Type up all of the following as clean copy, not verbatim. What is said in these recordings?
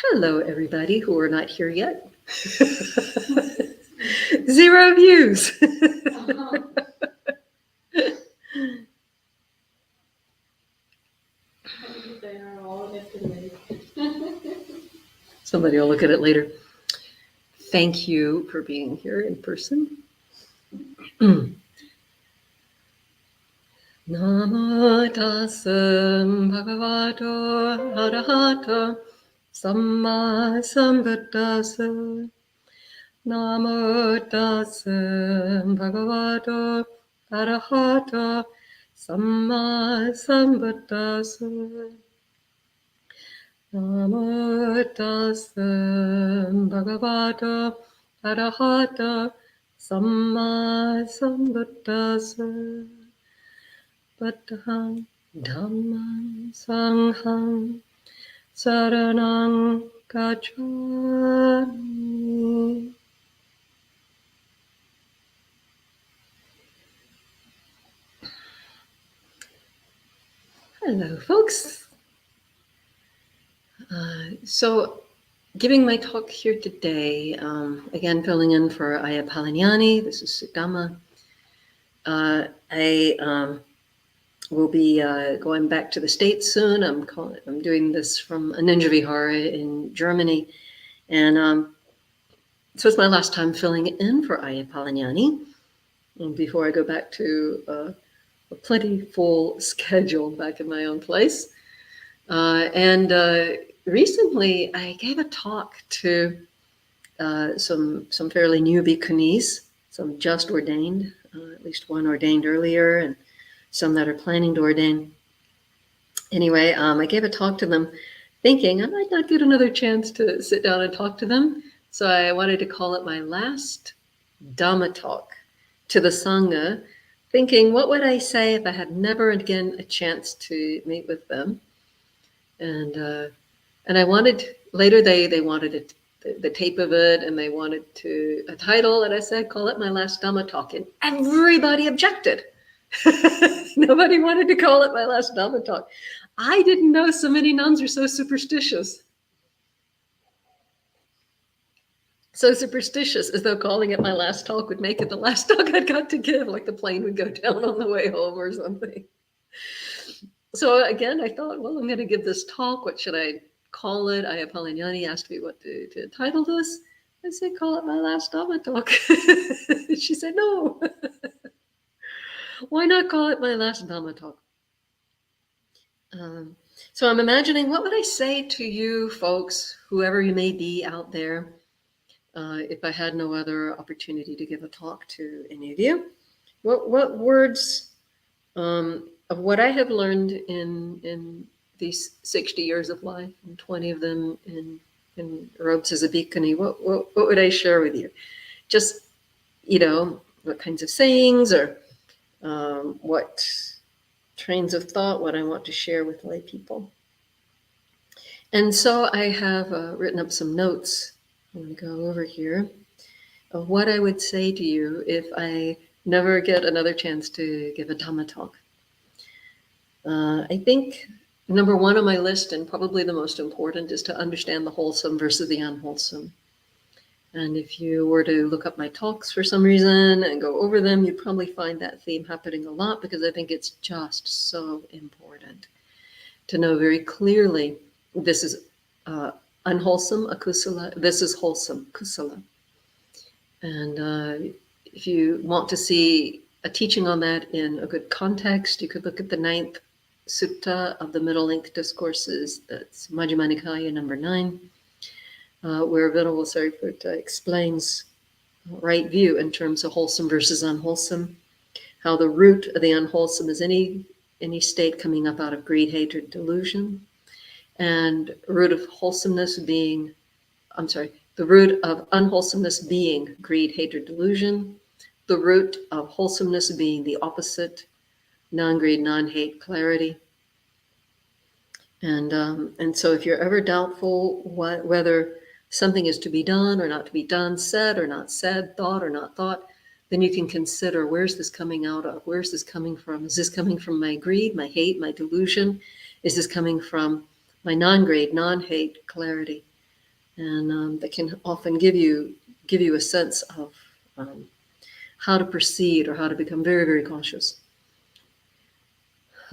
Hello, everybody who are not here yet. 0 views. Somebody will look at it later. Thank you for being here in person. Namo tassam bhagavato arahato samma sambuddhassa. Namo tassam bhagavato arahato samma sambuddhassa. Namo tassam bhagavato arahato samma sambuddhassa. Buddham dhammam sangham saranang gacchami. Hello, folks. So, giving my talk here today, again filling in for Ayya Sudhamma. This is Sudhamma. I will be going back to the States soon. I'm doing this from Anenja Vihara in Germany, and so it's my last time filling in for Ayya Sudhamma. And before I go back to a plenty full schedule back in my own place, recently I gave a talk to some fairly new bhikkhunis, some just ordained, at least one ordained earlier, and some that are planning to ordain. Anyway, I gave a talk to them thinking I might not get another chance to sit down and talk to them. So I wanted to call it my last Dhamma talk to the Sangha, thinking, what would I say if I had never again a chance to meet with them? And I wanted, later they wanted the tape of it, and they wanted a title, and I said, call it my last Dhamma talk, and everybody objected. Nobody wanted to call it my last Dhamma talk. I didn't know so many nuns are so superstitious. So superstitious, as though calling it my last talk would make it the last talk I'd got to give, like the plane would go down on the way home or something. So again, I thought, well, I'm going to give this talk. What should I call it? Ayya Sudhamma asked me what to title this. I said, call it my last Dhamma talk. She said, no. Why not call it my last Dhamma talk? So I'm imagining, what would I say to you folks, whoever you may be out there, if I had no other opportunity to give a talk to any of you? What words of what I have learned in these 60 years of life, and 20 of them in robes as a bhikkhuni, what would I share with you? Just, what kinds of sayings, or what trains of thought, what I want to share with lay people. And so I have written up some notes. I'm going to go over here of what I would say to you if I never get another chance to give a Dhamma talk. I think number one on my list, and probably the most important, is to understand the wholesome versus the unwholesome. And if you were to look up my talks for some reason and go over them, you'd probably find that theme happening a lot, because I think it's just so important to know very clearly, this is unwholesome, akusala, this is wholesome, kusala. And if you want to see a teaching on that in a good context, you could look at the 9th Sutta of the Middle Length Discourses, that's Majjhima Nikaya number 9, where Venerable Sariputta explains right view in terms of wholesome versus unwholesome, how the root of the unwholesome is any state coming up out of greed, hatred, delusion, and root of wholesomeness being, the root of unwholesomeness being greed, hatred, delusion, the root of wholesomeness being the opposite, non-greed, non-hate, clarity. And so if you're ever doubtful whether something is to be done or not to be done, said or not said, thought or not thought, then you can consider, where's this coming out of? Where's this coming from? Is this coming from my greed, my hate, my delusion? Is this coming from my non-greed, non-hate, clarity? and that can often give you a sense of how to proceed or how to become very, very cautious.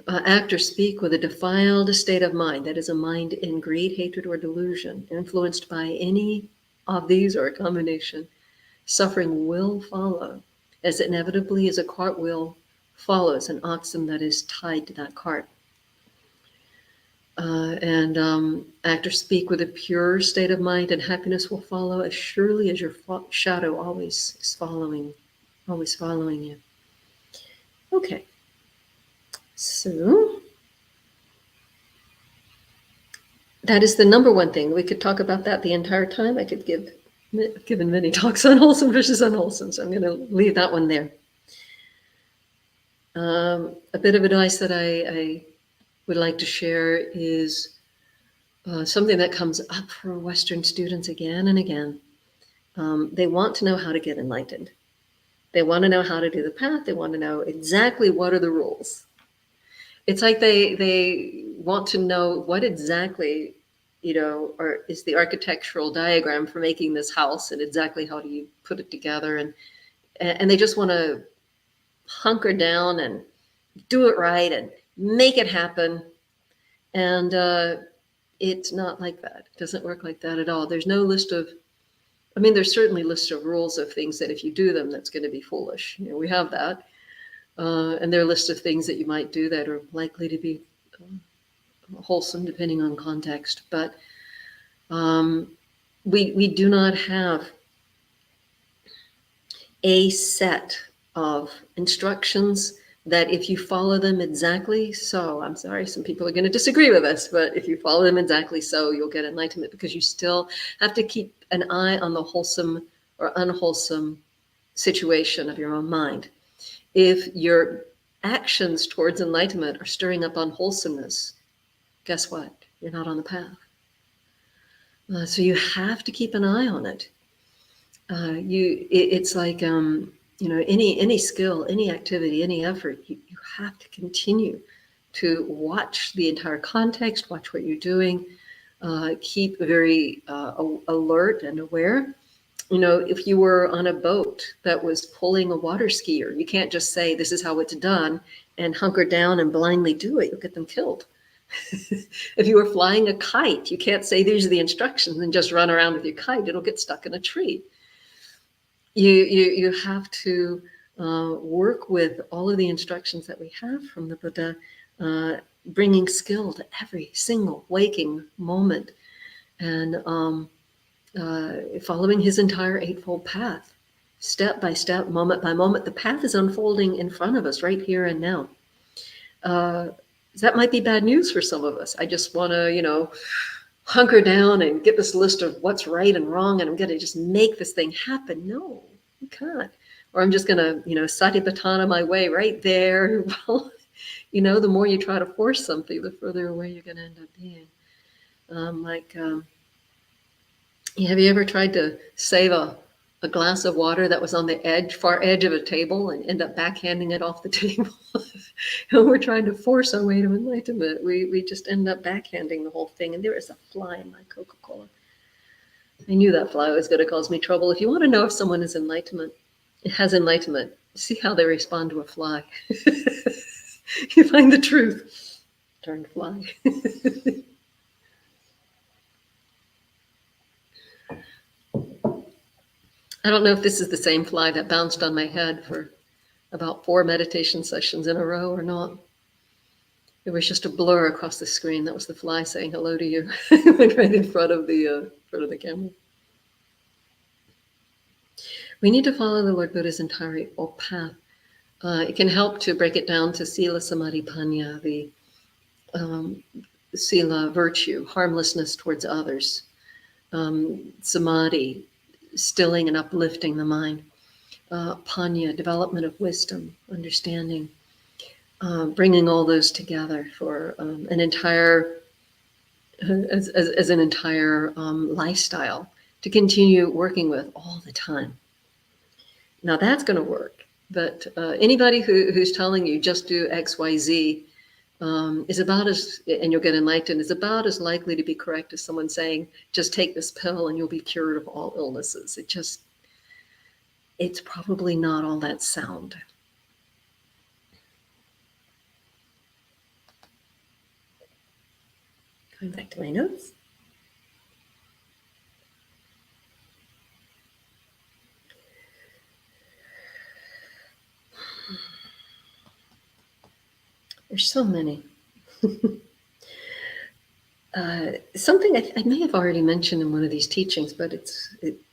Act or speak with a defiled state of mind, that is a mind in greed, hatred, or delusion, influenced by any of these or a combination, suffering will follow, as inevitably as a cartwheel follows an oxen that is tied to that cart. Act or speak with a pure state of mind, and happiness will follow as surely as your shadow always is following you. Okay, so that is the number one thing. We could talk about that the entire time. I could given many talks on wholesome versus unwholesome, so I'm going to leave that one there. A bit of advice that I would like to share is something that comes up for Western students again and again. They want to know how to get enlightened. They want to know how to do the path. They want to know exactly what are the rules. It's like they want to know what exactly, or is the architectural diagram for making this house, and exactly how do you put it together, and they just want to hunker down and do it right and make it happen. And it's not like that. It doesn't work like that at all. There's no list of, there's certainly lists of rules of things that if you do them, that's going to be foolish. We have that. And there are lists of things that you might do that are likely to be wholesome depending on context. But we do not have a set of instructions that if you follow them exactly so, I'm sorry, some people are going to disagree with us, but if you follow them exactly so, you'll get enlightenment, because you still have to keep an eye on the wholesome or unwholesome situation of your own mind. If your actions towards enlightenment are stirring up unwholesomeness, guess what? You're not on the path. So you have to keep an eye on it. It's like any skill, any activity, any effort, you have to continue to watch the entire context, watch what you're doing, keep very alert and aware. If you were on a boat that was pulling a water skier, you can't just say, this is how it's done, and hunker down and blindly do it. You'll get them killed. If you were flying a kite, you can't say, these are the instructions, and just run around with your kite. It'll get stuck in a tree. You have to work with all of the instructions that we have from the Buddha, bringing skill to every single waking moment, and following his entire eightfold path, step by step, moment by moment. The path is unfolding in front of us right here and now. That might be bad news for some of us. I just want to, hunker down and get this list of what's right and wrong, and I'm going to just make this thing happen. No, you can't. Or I'm just going to, satipatthana my way right there. Well, the more you try to force something, the further away you're going to end up being. Have you ever tried to save a glass of water that was on the far edge of a table, and end up backhanding it off the table? And we're trying to force our way to enlightenment. We just end up backhanding the whole thing. And there is a fly in my Coca-Cola. I knew that fly was going to cause me trouble. If you want to know if someone has enlightenment, see how they respond to a fly. You find the truth. Turn fly. I don't know if this is the same fly that bounced on my head for about 4 meditation sessions in a row or not. It was just a blur across the screen. That was the fly saying hello to you. Right in front of the camera. We need to follow the Lord Buddha's entire eightfold path. It can help to break it down to sila, samadhi, panya, the sila, virtue, harmlessness towards others, samadhi, stilling and uplifting the mind, panya, development of wisdom, understanding, bringing all those together for an entire lifestyle to continue working with all the time. Now that's going to work, but anybody who's telling you just do X, Y, Z, is about as, and you'll get enlightened, is about as likely to be correct as someone saying, just take this pill and you'll be cured of all illnesses. It's probably not all that sound. Going back to my notes. There's so many. Something I may have already mentioned in one of these teachings, but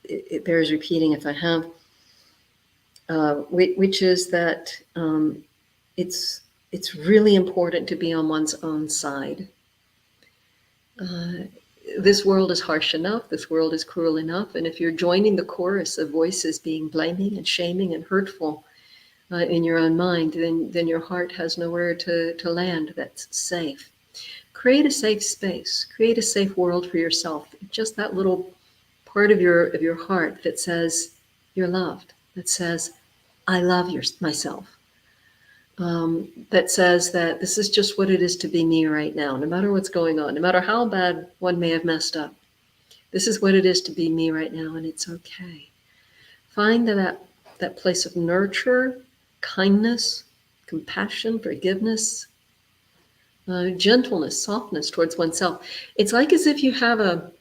it bears repeating if I have, which is that it's really important to be on one's own side. This world is harsh enough, this world is cruel enough, and if you're joining the chorus of voices being blaming and shaming and hurtful in your own mind, then your heart has nowhere to land that's safe. Create a safe space, create a safe world for yourself, just that little part of your heart that says you're loved, that says I love myself, that says that this is just what it is to be me right now, no matter what's going on, no matter how bad one may have messed up. This is what it is to be me right now, and it's okay. Find that place of nurture, kindness, compassion, forgiveness, gentleness, softness towards oneself. It's like as if you have a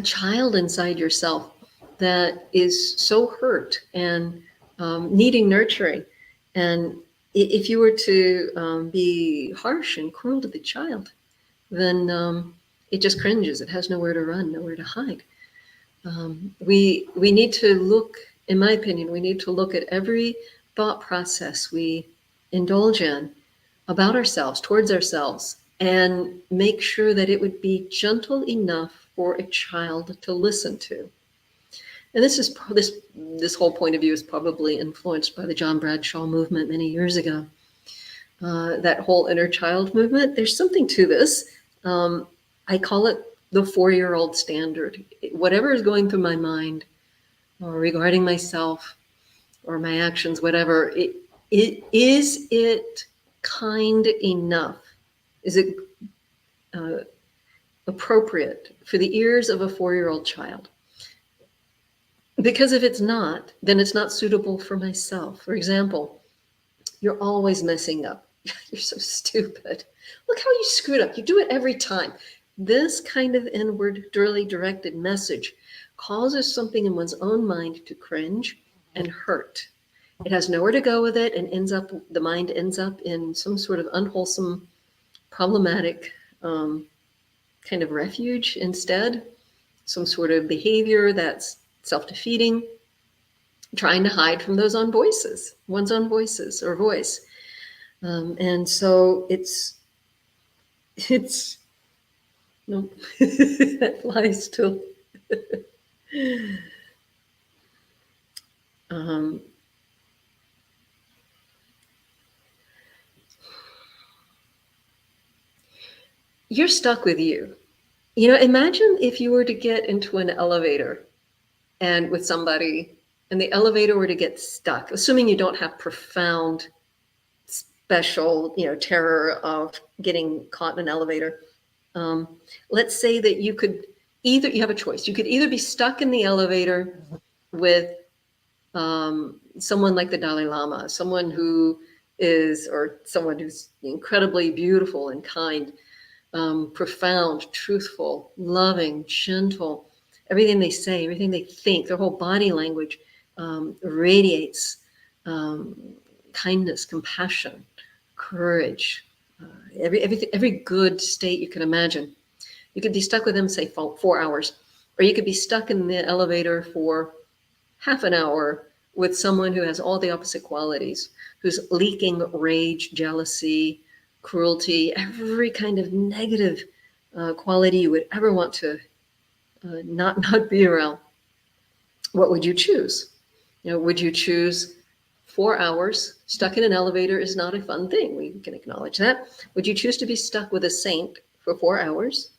child inside yourself that is so hurt and needing nurturing. And if you were to be harsh and cruel to the child, then it just cringes. It has nowhere to run, nowhere to hide. We need to look, in my opinion, we need to look at every thought process we indulge in about ourselves, towards ourselves, and make sure that it would be gentle enough for a child to listen to. And this whole point of view is probably influenced by the John Bradshaw movement many years ago. That whole inner child movement, there's something to this. I call it the 4-year-old standard. Whatever is going through my mind regarding myself or my actions, whatever, is it kind enough? Is it appropriate for the ears of a 4-year-old child? Because if it's not, then it's not suitable for myself. For example, you're always messing up. You're so stupid. Look how you screwed up. You do it every time. This kind of inwardly directed message causes something in one's own mind to cringe and hurt. It has nowhere to go with it, and the mind ends up in some sort of unwholesome, problematic kind of refuge instead. Some sort of behavior that's self-defeating, trying to hide from one's own voices or voice. And so it's no, that flies still. You're stuck with you. Imagine if you were to get into an elevator and with somebody, and the elevator were to get stuck, assuming you don't have profound, special, terror of getting caught in an elevator. Let's say that you have a choice. You could either be stuck in the elevator with someone like the Dalai Lama, someone who's incredibly beautiful and kind, profound, truthful, loving, gentle. Everything they say, everything they think, their whole body language radiates kindness, compassion, courage, every good state you can imagine. You could be stuck with them, say, 4 hours, or you could be stuck in the elevator for half an hour with someone who has all the opposite qualities, who's leaking rage, jealousy, cruelty, every kind of negative quality you would ever want to not be around. What would you choose? Would you choose 4 hours? Stuck in an elevator is not a fun thing. We can acknowledge that. Would you choose to be stuck with a saint for 4 hours,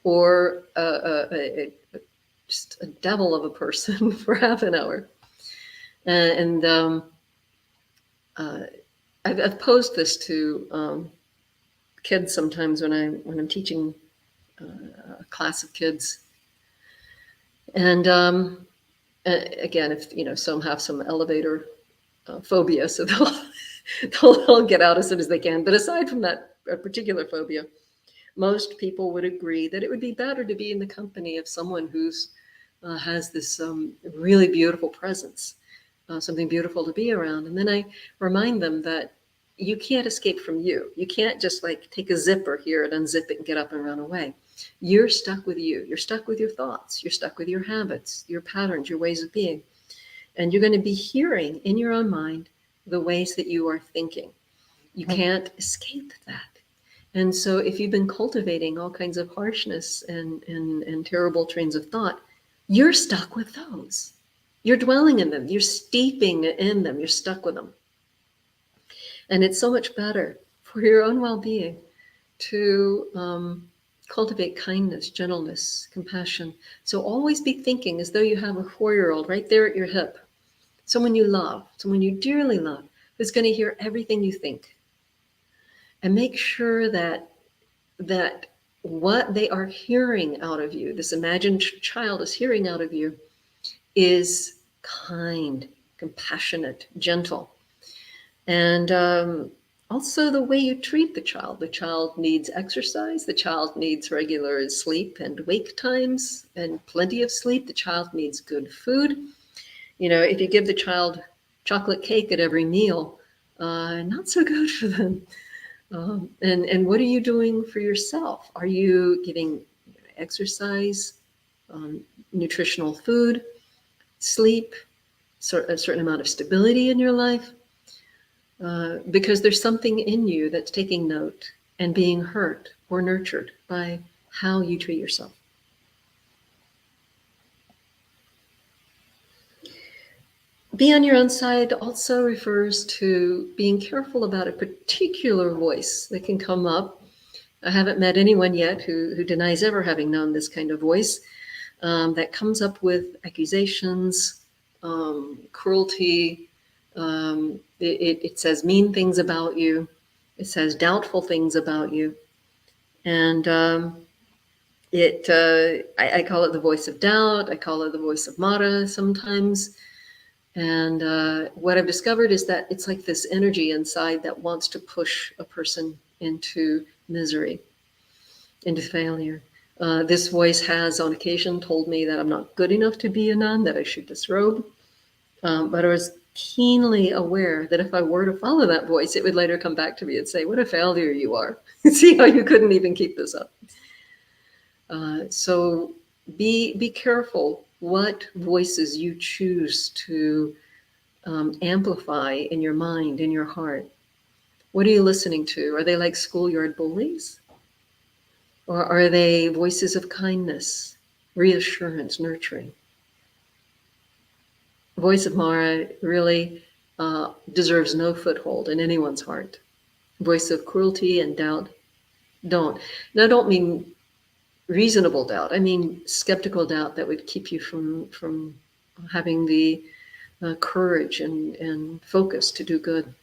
or just a devil of a person for half an hour? I've posed this to kids sometimes when I'm teaching a class of kids, and again, if some have some elevator phobia, so they'll get out as soon as they can. But aside from that particular phobia, most people would agree that it would be better to be in the company of someone who's has this really beautiful presence, something beautiful to be around. And then I remind them that you can't escape from you. You can't just like take a zipper here and unzip it and get up and run away. You're stuck with you. You're stuck with your thoughts. You're stuck with your habits, your patterns, your ways of being. And you're going to be hearing in your own mind the ways that you are thinking. You can't escape that. And so if you've been cultivating all kinds of harshness and terrible trains of thought, you're stuck with those. You're dwelling in them. You're steeping in them. You're stuck with them. And it's so much better for your own well-being to cultivate kindness, gentleness, compassion. So always be thinking as though you have a 4-year-old right there at your hip, someone you love, someone you dearly love, who's going to hear everything you think. And make sure that what they are hearing out of you, this imagined child is hearing out of you, is kind, compassionate, gentle. And also the way you treat the child. The child needs exercise. The child needs regular sleep and wake times and plenty of sleep. The child needs good food. If you give the child chocolate cake at every meal, not so good for them. And what are you doing for yourself? Are you getting exercise, nutritional food, sleep, a certain amount of stability in your life? Because there's something in you that's taking note and being hurt or nurtured by how you treat yourself. Be on your own side also refers to being careful about a particular voice that can come up. I haven't met anyone yet who denies ever having known this kind of voice that comes up with accusations, cruelty. It says mean things about you. It says doubtful things about you. And I call it the voice of doubt. I call it the voice of Mara sometimes. And what I've discovered is that it's like this energy inside that wants to push a person into misery, into failure. This voice has on occasion told me that I'm not good enough to be a nun, that I should disrobe. But I was keenly aware that if I were to follow that voice, it would later come back to me and say, what a failure you are. See how you couldn't even keep this up. So be careful what voices you choose to amplify in your mind, in your heart. What are you listening to? Are they like schoolyard bullies? Or are they voices of kindness, reassurance, nurturing? Voice of Mara really deserves no foothold in anyone's heart. Voice of cruelty and doubt, don't. Now, I don't mean reasonable doubt. I mean skeptical doubt that would keep you from having the courage and focus to do good.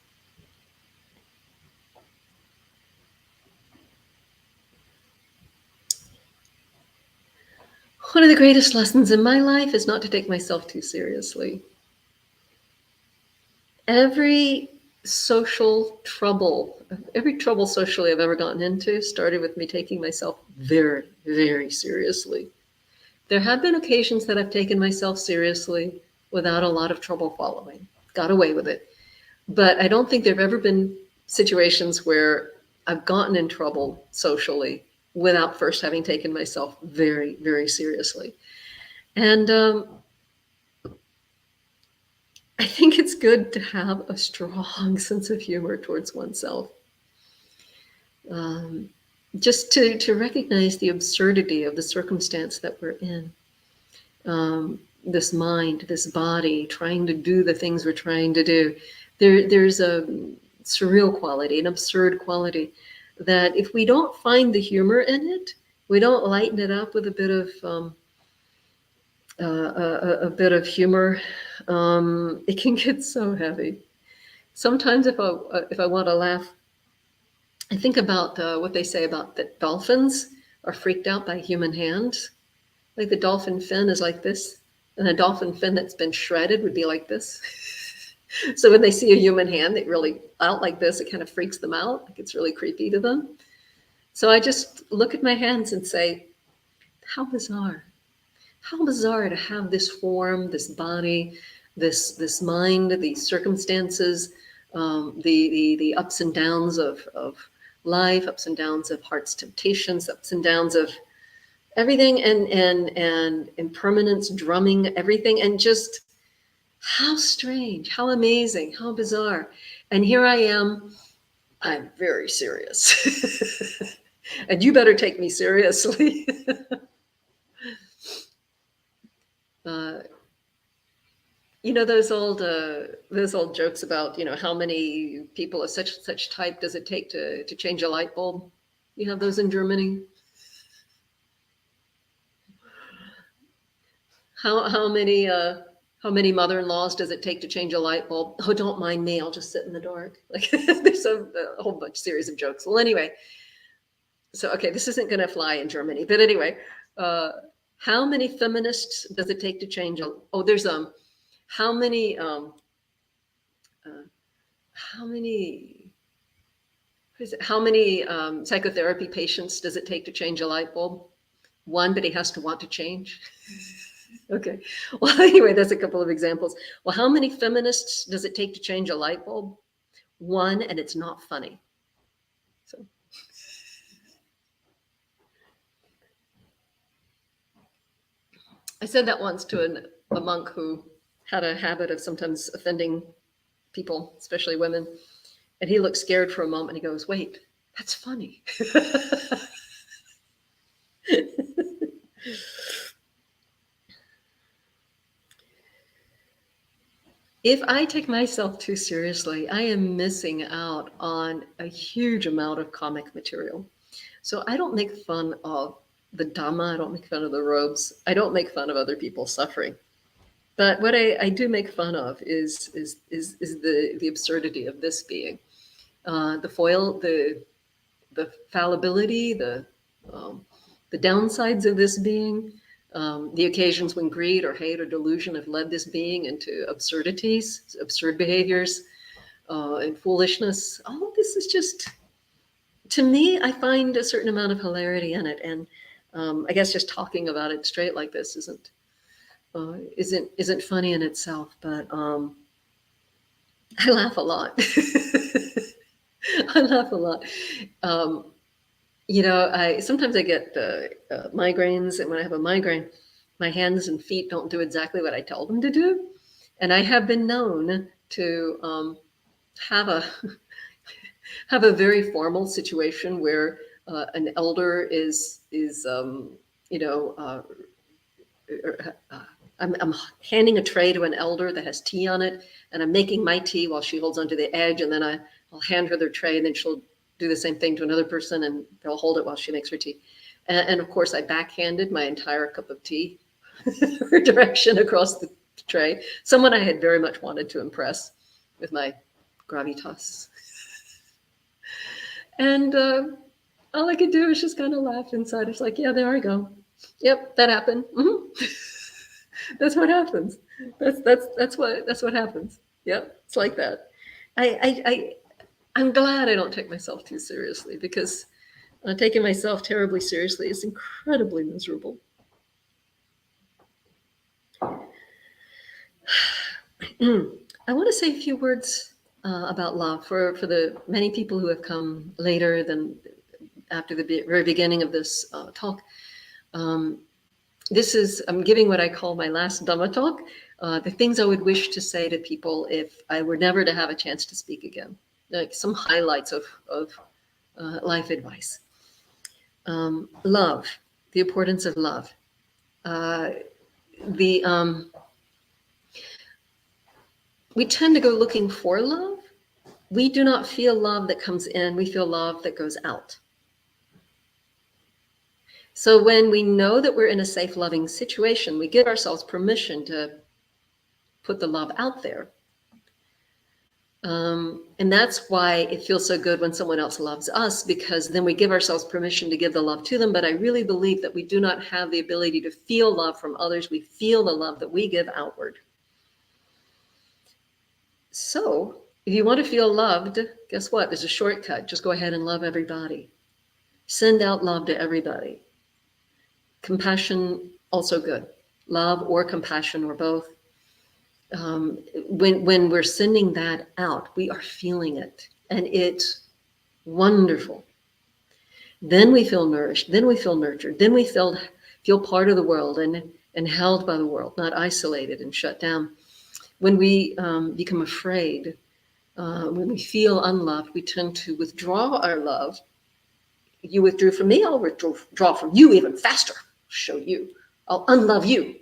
One of the greatest lessons in my life is not to take myself too seriously. Every trouble socially I've ever gotten into started with me taking myself very, very seriously. There have been occasions that I've taken myself seriously without a lot of trouble following, got away with it. But I don't think there have ever been situations where I've gotten in trouble socially without first having taken myself very, very seriously. And I think it's good to have a strong sense of humor towards oneself. Just to recognize the absurdity of the circumstance that we're in. This mind, this body, trying to do the things we're trying to do. There's a surreal quality, an absurd quality, that if we don't find the humor in it, we don't lighten it up with a bit of humor, it can get so heavy. Sometimes if I want to laugh I think about what they say about that dolphins are freaked out by human hands. Like the dolphin fin is like this, and a dolphin fin that's been shredded would be like this. So when they see a human hand that really out like this, it kind of freaks them out. Like it's really creepy to them. So I just look at my hands and say, how bizarre. How bizarre to have this form, this body, this mind, these circumstances, the ups and downs of life, ups and downs of heart's temptations, ups and downs of everything, and impermanence, drumming, everything, and just how strange, how amazing, how bizarre. And here I am, I'm very serious. And you better take me seriously. You know those old jokes about, you know, how many people of such type does it take to change a light bulb? You have those in Germany? How many mother-in-laws does it take to change a light bulb? Oh, don't mind me, I'll just sit in the dark. Like there's a whole bunch series of jokes. Well, anyway, so okay, this isn't going to fly in Germany, but anyway, how many feminists does it take to change a? Oh, there's how many psychotherapy patients does it take to change a light bulb? One, but he has to want to change. Okay. Well, anyway, that's a couple of examples. Well, how many feminists does it take to change a light bulb? One, and it's not funny. So. I said that once to a monk who had a habit of sometimes offending people, especially women. And he looked scared for a moment. He goes, wait, that's funny. If I take myself too seriously, I am missing out on a huge amount of comic material. So I don't make fun of the Dhamma. I don't make fun of the robes. I don't make fun of other people suffering. But what I do make fun of is the absurdity of this being, the fallibility, the downsides of this being, the occasions when greed or hate or delusion have led this being into absurdities, absurd behaviors, and foolishness. All of this is just, to me, I find a certain amount of hilarity in it. And I guess just talking about it straight like this isn't funny in itself, but I laugh a lot. I laugh a lot. You know, sometimes I get migraines, and when I have a migraine, my hands and feet don't do exactly what I tell them to do. And I have been known to have a have a very formal situation where an elder is you know, I'm handing a tray to an elder that has tea on it, and I'm making my tea while she holds onto the edge, and then I'll hand her their tray, and then she'll do the same thing to another person, and they'll hold it while she makes her tea. And of course, I backhanded my entire cup of tea her direction across the tray. Someone I had very much wanted to impress with my gravitas. And all I could do is just kind of laugh inside. It's like, yeah, there I go. Yep, that happened. Mm-hmm. That's what happens. That's what happens. Yep, it's like that. I'm glad I don't take myself too seriously, because taking myself terribly seriously is incredibly miserable. I want to say a few words about love for the many people who have come later than after the very beginning of this talk. I'm giving what I call my last Dhamma talk, the things I would wish to say to people if I were never to have a chance to speak again, like some highlights of life advice. Love, the importance of love. We tend to go looking for love. We do not feel love that comes in, we feel love that goes out. So when we know that we're in a safe, loving situation, we give ourselves permission to put the love out there. And that's why it feels so good when someone else loves us, because then we give ourselves permission to give the love to them. But I really believe that we do not have the ability to feel love from others. We feel the love that we give outward. So if you want to feel loved, guess what? There's a shortcut. Just go ahead and love everybody. Send out love to everybody. Compassion, also good. Love or compassion or both. When we're sending that out, we are feeling it, and it's wonderful. Then we feel nourished, then we feel nurtured, then we feel part of the world and held by the world, not isolated and shut down. When we become afraid, when we feel unloved, we tend to withdraw our love. You withdrew from me, I'll withdraw from you even faster. I'll show you, I'll unlove you.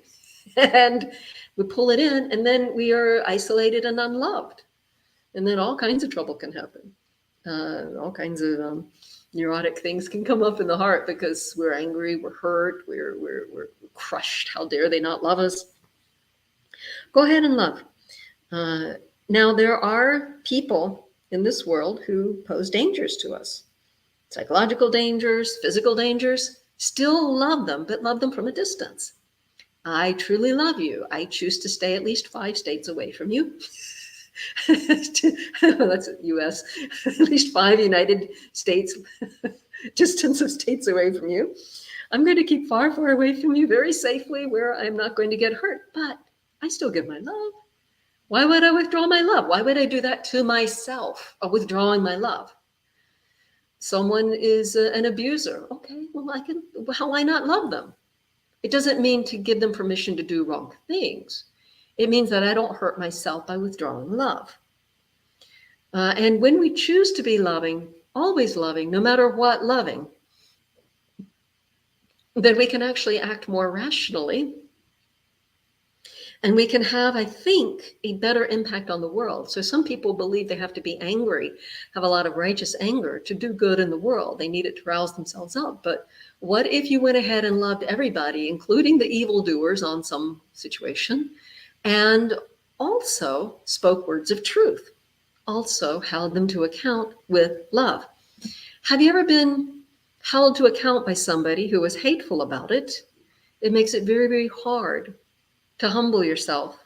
And we pull it in, and then we are isolated and unloved. And then all kinds of trouble can happen. All kinds of neurotic things can come up in the heart because we're angry, we're hurt, we're crushed. How dare they not love us? Go ahead and love. Now, there are people in this world who pose dangers to us. Psychological dangers, physical dangers. Still love them, but love them from a distance. I truly love you. I choose to stay at least 5 states away from you. That's US. At least 5 United States distance of states away from you. I'm going to keep far, far away from you very safely where I'm not going to get hurt, but I still give my love. Why would I withdraw my love? Why would I do that to myself, of withdrawing my love? Someone is an abuser. Okay, well, why not love them? It doesn't mean to give them permission to do wrong things. It means that I don't hurt myself by withdrawing love. And when we choose to be loving, always loving, no matter what loving, then we can actually act more rationally. And we can have, I think, a better impact on the world. So some people believe they have to be angry, have a lot of righteous anger to do good in the world. They need it to rouse themselves up. But what if you went ahead and loved everybody, including the evildoers on some situation, and also spoke words of truth, also held them to account with love? Have you ever been held to account by somebody who was hateful about it? It makes it very, very hard to humble yourself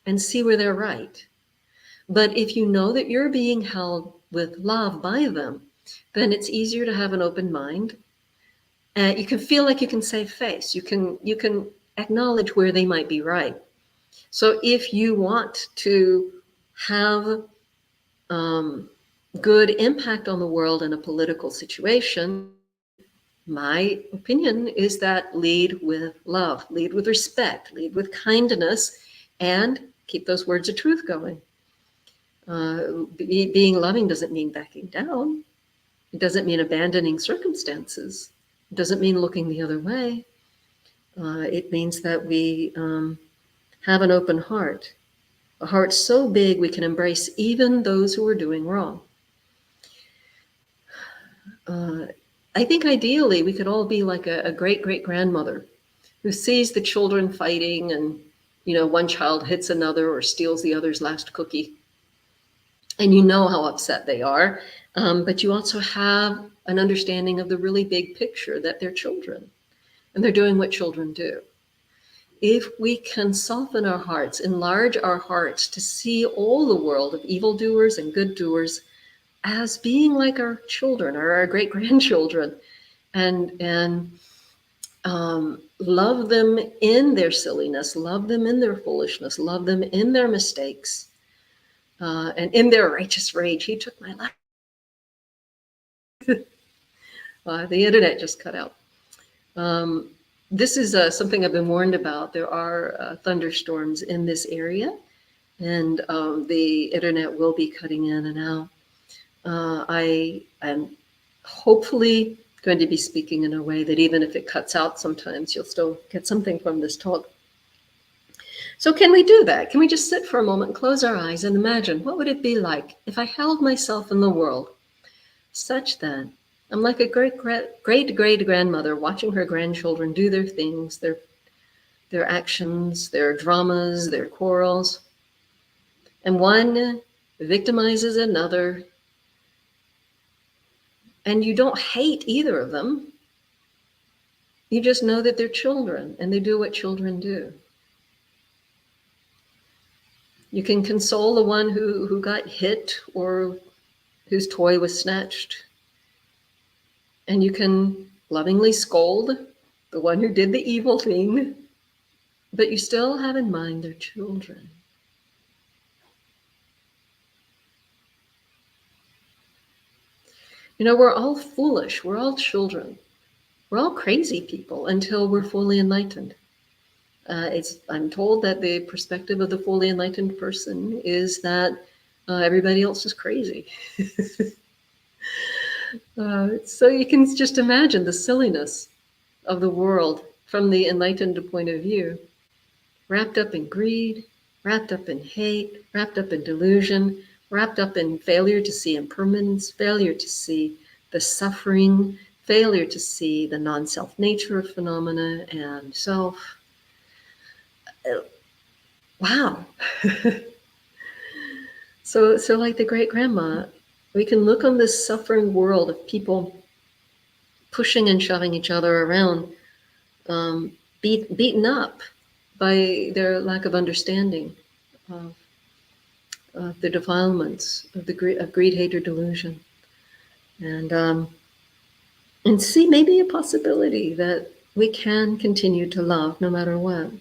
and see where they're right. But if you know that you're being held with love by them, then it's easier to have an open mind. You can feel like you can save face. You can acknowledge where they might be right. So if you want to have good impact on the world in a political situation, my opinion is that lead with love, lead with respect, lead with kindness, and keep those words of truth going. Being loving doesn't mean backing down. It doesn't mean abandoning circumstances. It doesn't mean looking the other way. It means that we have an open heart, a heart so big we can embrace even those who are doing wrong. I think ideally we could all be like a great-great-grandmother who sees the children fighting, and one child hits another or steals the other's last cookie. And you know how upset they are, but you also have an understanding of the really big picture that they're children and they're doing what children do. If we can soften our hearts, enlarge our hearts to see all the world of evildoers and good doers as being like our children or our great-grandchildren, and love them in their silliness, love them in their foolishness, love them in their mistakes, and in their righteous rage. He took my life. The internet just cut out. This is something I've been warned about. There are thunderstorms in this area, and the internet will be cutting in and out. I am hopefully going to be speaking in a way that even if it cuts out sometimes, you'll still get something from this talk. So can we do that? Can we just sit for a moment, close our eyes, and imagine what would it be like if I held myself in the world such that I'm like a great-great-grandmother watching her grandchildren do their things, their actions, their dramas, their quarrels. And one victimizes another, and you don't hate either of them. You just know that they're children and they do what children do. You can console the one who got hit or whose toy was snatched. And you can lovingly scold the one who did the evil thing, but you still have in mind their children. You know, we're all foolish. We're all children. We're all crazy people until we're fully enlightened. I'm told that the perspective of the fully enlightened person is that everybody else is crazy. So you can just imagine the silliness of the world from the enlightened point of view, wrapped up in greed, wrapped up in hate, wrapped up in delusion, wrapped up in failure to see impermanence, failure to see the suffering, failure to see the non-self nature of phenomena and self. Wow. So like the great grandma, we can look on this suffering world of people pushing and shoving each other around, beaten up by their lack of understanding of the defilements of greed, hate, or delusion, and see maybe a possibility that we can continue to love no matter what.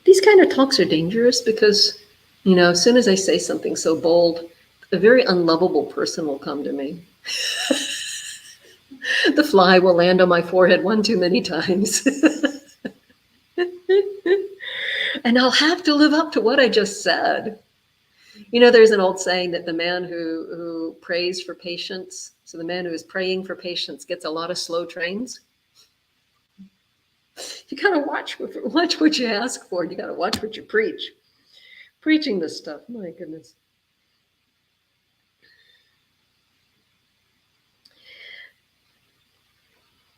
These kind of talks are dangerous because, you know, as soon as I say something so bold, a very unlovable person will come to me. The fly will land on my forehead one too many times. And I'll have to live up to what I just said. You know, there's an old saying that the man who prays for patience, so the man who is praying for patience gets a lot of slow trains. You gotta watch what you ask for. You gotta watch what you preach. Preaching this stuff, my goodness.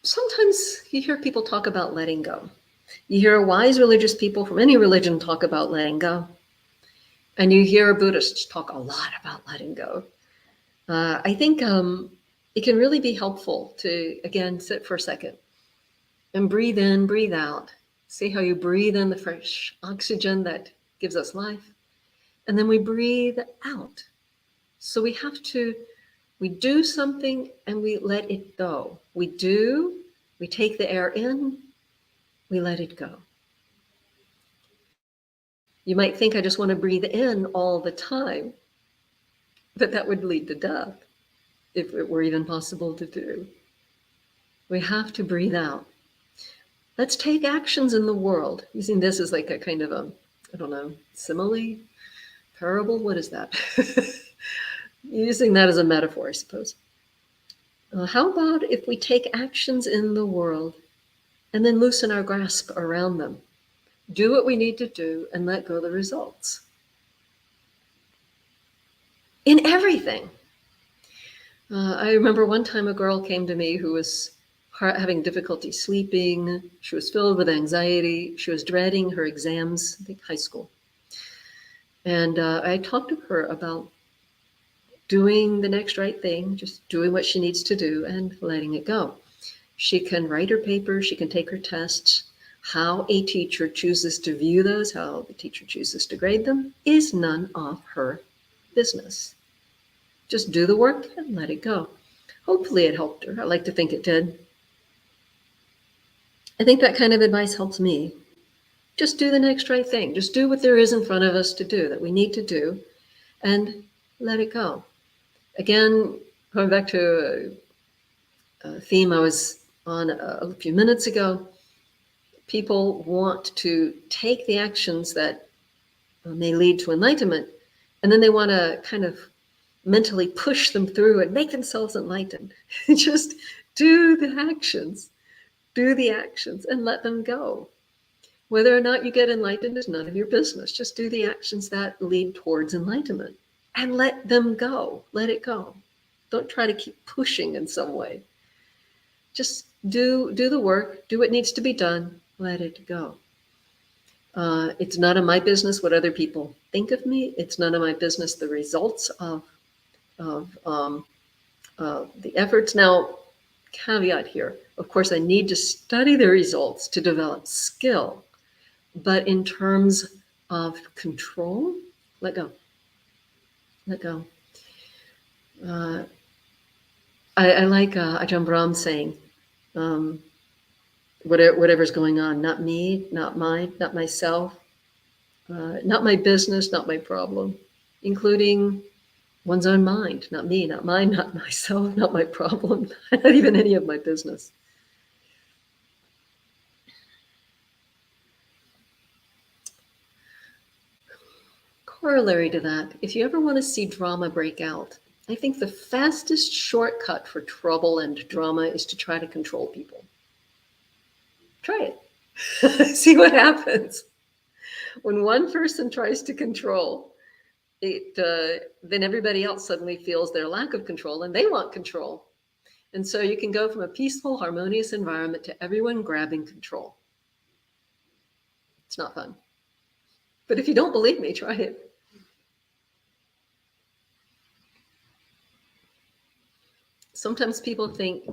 Sometimes you hear people talk about letting go. You hear wise religious people from any religion talk about letting go. And you hear Buddhists talk a lot about letting go. I think it can really be helpful to, again, sit for a second and breathe in, breathe out. See how you breathe in the fresh oxygen that gives us life. And then we breathe out. So we do something and we let it go. We take the air in, we let it go. You might think I just want to breathe in all the time, but that would lead to death if it were even possible to do. We have to breathe out. Let's take actions in the world. Using this as like a kind of a, I don't know, simile, parable, what is that? Using that as a metaphor, I suppose. How about if we take actions in the world and then loosen our grasp around them? Do what we need to do and let go of the results. In everything. I remember one time a girl came to me who was having difficulty sleeping. She was filled with anxiety. She was dreading her exams, I think high school. And I talked to her about doing the next right thing, just doing what she needs to do and letting it go. She can write her papers, she can take her tests. How a teacher chooses to view those, how the teacher chooses to grade them, is none of her business. Just do the work and let it go. Hopefully it helped her. I like to think it did. I think that kind of advice helps me. Just do the next right thing. Just do what there is in front of us to do, that we need to do, and let it go. Again, going back to a theme I was on a few minutes ago, people want to take the actions that may lead to enlightenment, and then they want to kind of mentally push them through and make themselves enlightened. Just do the actions and let them go. Whether or not you get enlightened is none of your business. Just do the actions that lead towards enlightenment and let them go. Let it go. Don't try to keep pushing in some way. Just do the work, do what needs to be done, let it go. It's none of my business what other people think of me. It's none of my business the results of the efforts. Now, caveat here, of course, I need to study the results to develop skill. But in terms of control, let go. Let go. I like Ajahn Brahm saying, whatever's going on, not me, not mine, not myself, not my business, not my problem, including one's own mind, not me, not mine, not myself, not my problem, not even any of my business. Corollary to that, if you ever want to see drama break out, I think the fastest shortcut for trouble and drama is to try to control people. Try it. See what happens. When one person tries to control, then everybody else suddenly feels their lack of control and they want control. And so you can go from a peaceful, harmonious environment to everyone grabbing control. It's not fun. But if you don't believe me, try it. Sometimes people think,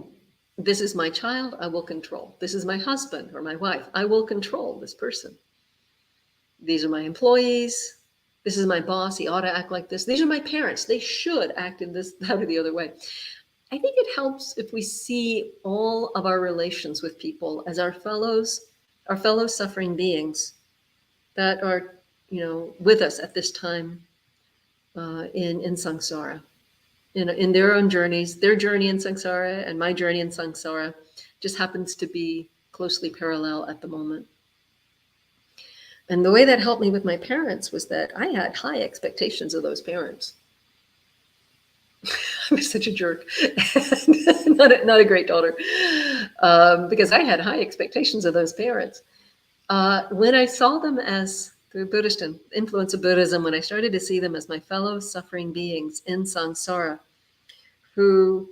this is my child, I will control. This is my husband or my wife, I will control this person. These are my employees. This is my boss, he ought to act like this. These are my parents, they should act in this, that, or the other way. I think it helps if we see all of our relations with people as our fellow suffering beings that are, with us at this time in samsara. In their own journeys, their journey in samsara and my journey in samsara just happens to be closely parallel at the moment. And the way that helped me with my parents was that I had high expectations of those parents. I was such a jerk, not a great daughter, because I had high expectations of those parents. When I saw them as, through Buddhist influence of Buddhism, when I started to see them as my fellow suffering beings in samsara, who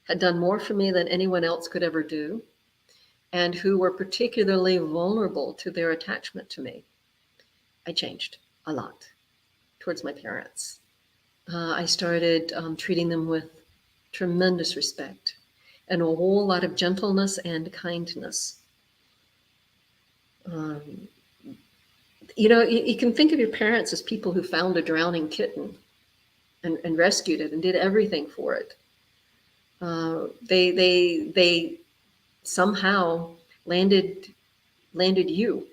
had done more for me than anyone else could ever do, and who were particularly vulnerable to their attachment to me, I changed a lot towards my parents. I started treating them with tremendous respect and a whole lot of gentleness and kindness. You can think of your parents as people who found a drowning kitten and rescued it and did everything for it. They somehow landed you.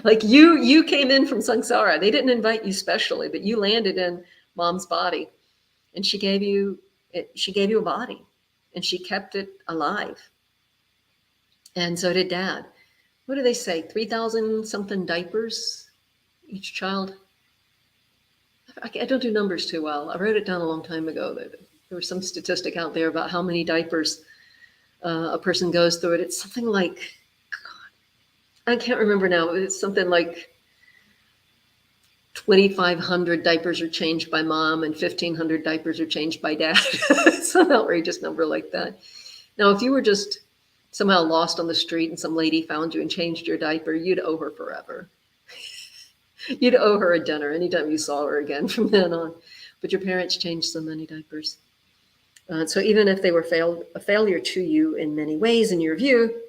Like you came in from samsara. They didn't invite you specially, but you landed in mom's body, and she gave you a body, and she kept it alive. And so did dad. What do they say? 3,000 something diapers each child. I don't do numbers too well. I wrote it down a long time ago. There was some statistic out there about how many diapers a person goes through it. It's something like, God, I can't remember now. It's something like 2,500 diapers are changed by mom and 1,500 diapers are changed by dad. Some outrageous number like that. Now, if you were just somehow lost on the street and some lady found you and changed your diaper, you'd owe her forever. You'd owe her a dinner anytime you saw her again from then on. But your parents changed so many diapers. So even if they were a failure to you in many ways, in your view,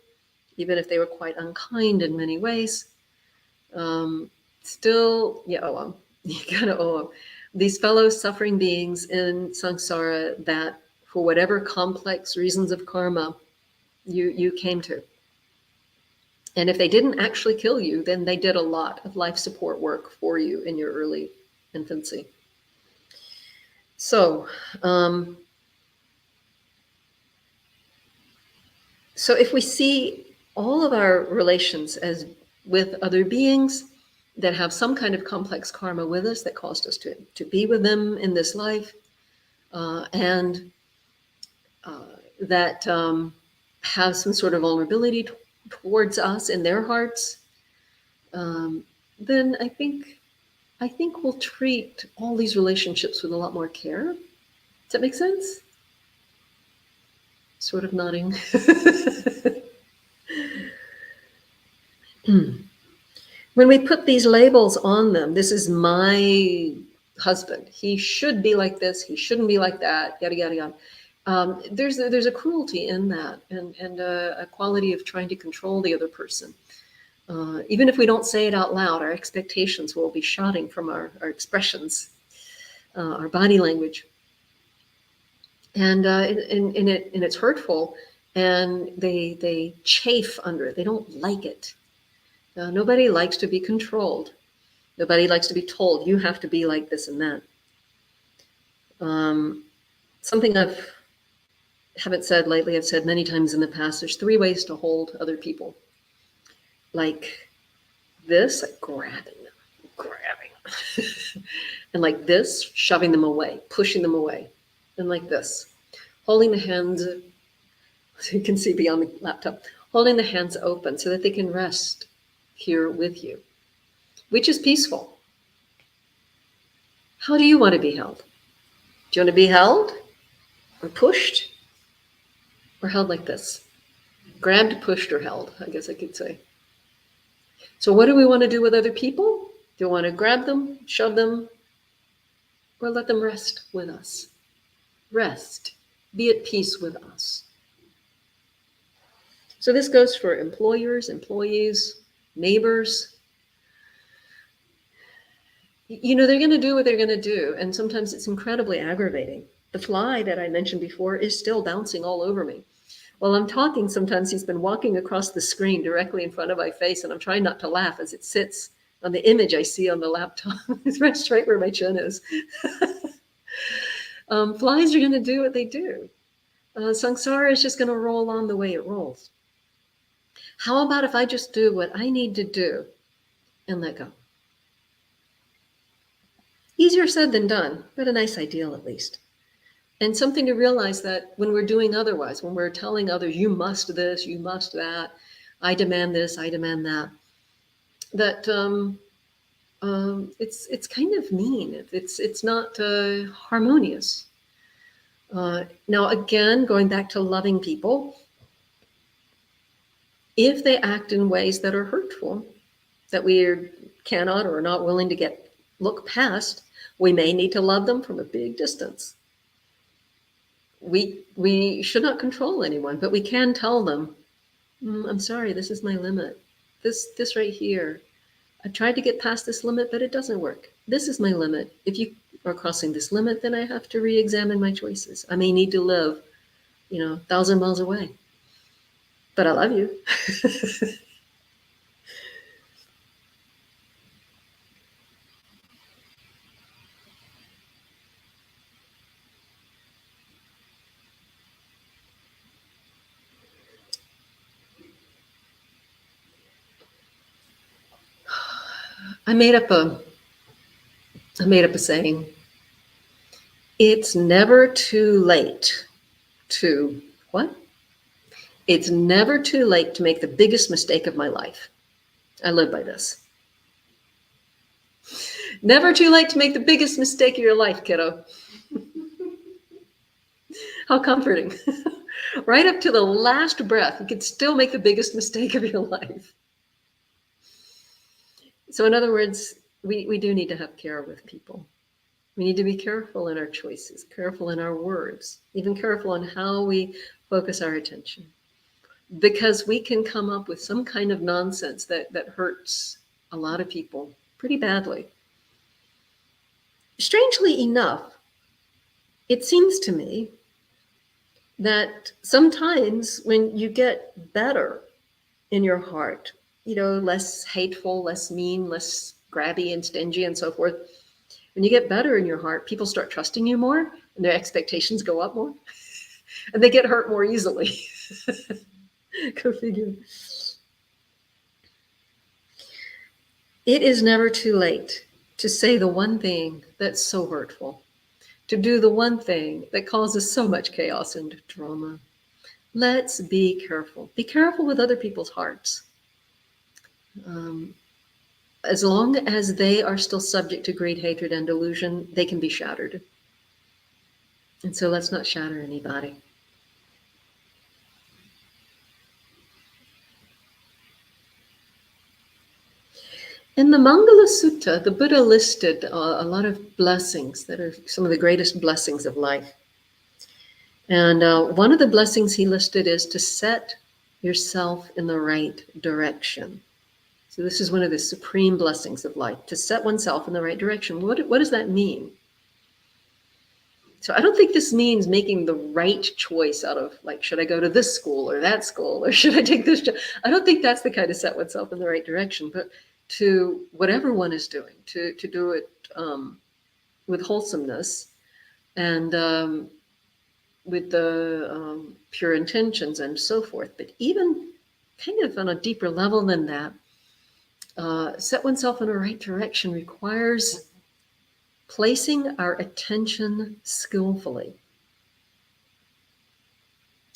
even if they were quite unkind in many ways, still you owe them. You gotta owe them. These fellow suffering beings in samsara that, for whatever complex reasons of karma you came to. And if they didn't actually kill you, then they did a lot of life support work for you in your early infancy. So, so if we see all of our relations as with other beings that have some kind of complex karma with us that caused us to be with them in this life, and that have some sort of vulnerability towards us in their hearts, then I think we'll treat all these relationships with a lot more care. Does that make sense? Sort of nodding. When we put these labels on them, this is my husband. He should be like this. He shouldn't be like that. Yada yada yada. There's a cruelty in that, and a quality of trying to control the other person. Even if we don't say it out loud, our expectations will be shouting from our expressions, our body language, and it's hurtful, and they chafe under it. They don't like it. Nobody likes to be controlled. Nobody likes to be told, you have to be like this and that. Something haven't said lately, I've said many times in the past, there's 3 ways to hold other people. Like this, like grabbing them. And like this, shoving them away, pushing them away. And like this, holding the hands, so you can see beyond the laptop, holding the hands open so that they can rest here with you, which is peaceful. How do you want to be held? Do you want to be held or pushed or held like this? Grabbed, pushed, or held, I guess I could say. So what do we want to do with other people? Do we want to grab them, shove them, or let them rest with us? Rest. Be at peace with us. So this goes for employers, employees, neighbors. You know, they're going to do what they're going to do. And sometimes it's incredibly aggravating. The fly that I mentioned before is still bouncing all over me. While I'm talking, sometimes he's been walking across the screen directly in front of my face, and I'm trying not to laugh as it sits on the image I see on the laptop. It's right where my chin is. Flies are going to do what they do. Samsara is just going to roll on the way it rolls. How about if I just do what I need to do and let go? Easier said than done, but a nice ideal at least. And something to realize that when we're doing otherwise, when we're telling others, you must this, you must that, I demand this, I demand that, that it's kind of mean. It's not harmonious. Now, again, going back to loving people, if they act in ways that are hurtful, that we cannot or are not willing to look past, we may need to love them from a big distance. We should not control anyone, but we can tell them, I'm sorry, this is my limit. This right here, I tried to get past this limit, but it doesn't work. This is my limit. If you are crossing this limit, then I have to re-examine my choices. I may need to live, 1,000 miles away, but I love you. I made up a saying. It's never too late to what? It's never too late to make the biggest mistake of my life. I live by this. Never too late to make the biggest mistake of your life, kiddo. How comforting. Right up to the last breath, you could still make the biggest mistake of your life. So in other words, we do need to have care with people. We need to be careful in our choices, careful in our words, even careful on how we focus our attention. Because we can come up with some kind of nonsense that hurts a lot of people pretty badly. Strangely enough, it seems to me that sometimes when you get better in your heart, less hateful, less mean, less grabby and stingy and so forth, when you get better in your heart, people start trusting you more and their expectations go up more and they get hurt more easily. Go figure. It is never too late to say the one thing that's so hurtful, to do the one thing that causes so much chaos and drama. Let's be careful. Be careful with other people's hearts. As long as they are still subject to greed, hatred, and delusion, they can be shattered. And so let's not shatter anybody. In the Mangala Sutta, the Buddha listed a lot of blessings that are some of the greatest blessings of life. And one of the blessings he listed is to set yourself in the right direction. So this is one of the supreme blessings of life, to set oneself in the right direction. What does that mean? So I don't think this means making the right choice out of, like, should I go to this school or that school, or should I take this job? I don't think that's the kind of set oneself in the right direction, but to whatever one is doing, to do it with wholesomeness and with the pure intentions and so forth. But even kind of on a deeper level than that, set oneself in the right direction requires placing our attention skillfully.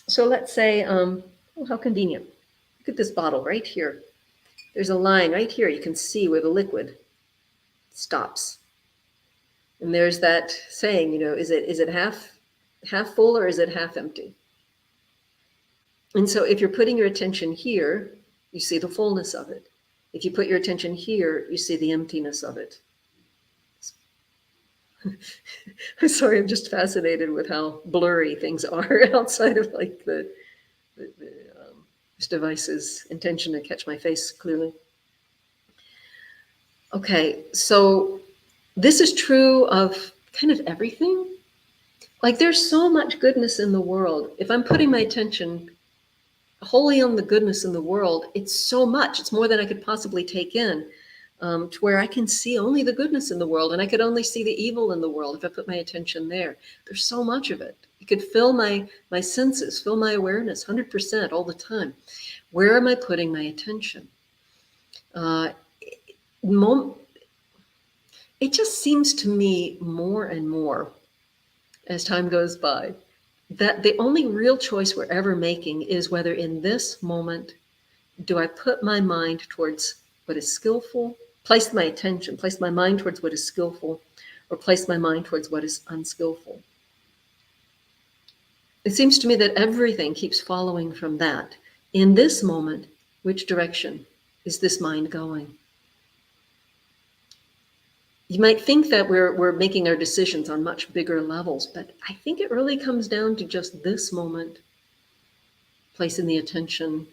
So let's say, oh, how convenient. Look at this bottle right here. There's a line right here. You can see where the liquid stops. And there's that saying, is it half full or is it half empty? And so if you're putting your attention here, you see the fullness of it. If you put your attention here, you see the emptiness of it. I'm sorry, I'm just fascinated with how blurry things are outside of like this device's intention to catch my face clearly. Okay, so this is true of kind of everything. Like there's so much goodness in the world. If I'm putting my attention wholly on the goodness in the world, it's so much. It's more than I could possibly take in. To where I can see only the goodness in the world, and I could only see the evil in the world if I put my attention there. There's so much of it. It could fill my senses, fill my awareness 100% all the time. Where am I putting my attention? It just seems to me more and more as time goes by that the only real choice we're ever making is whether in this moment do I put my mind towards what is skillful, place my attention, place my mind towards what is skillful, or place my mind towards what is unskillful. It seems to me that everything keeps following from that. In this moment, which direction is this mind going? You might think that we're making our decisions on much bigger levels, but I think it really comes down to just this moment, placing the attention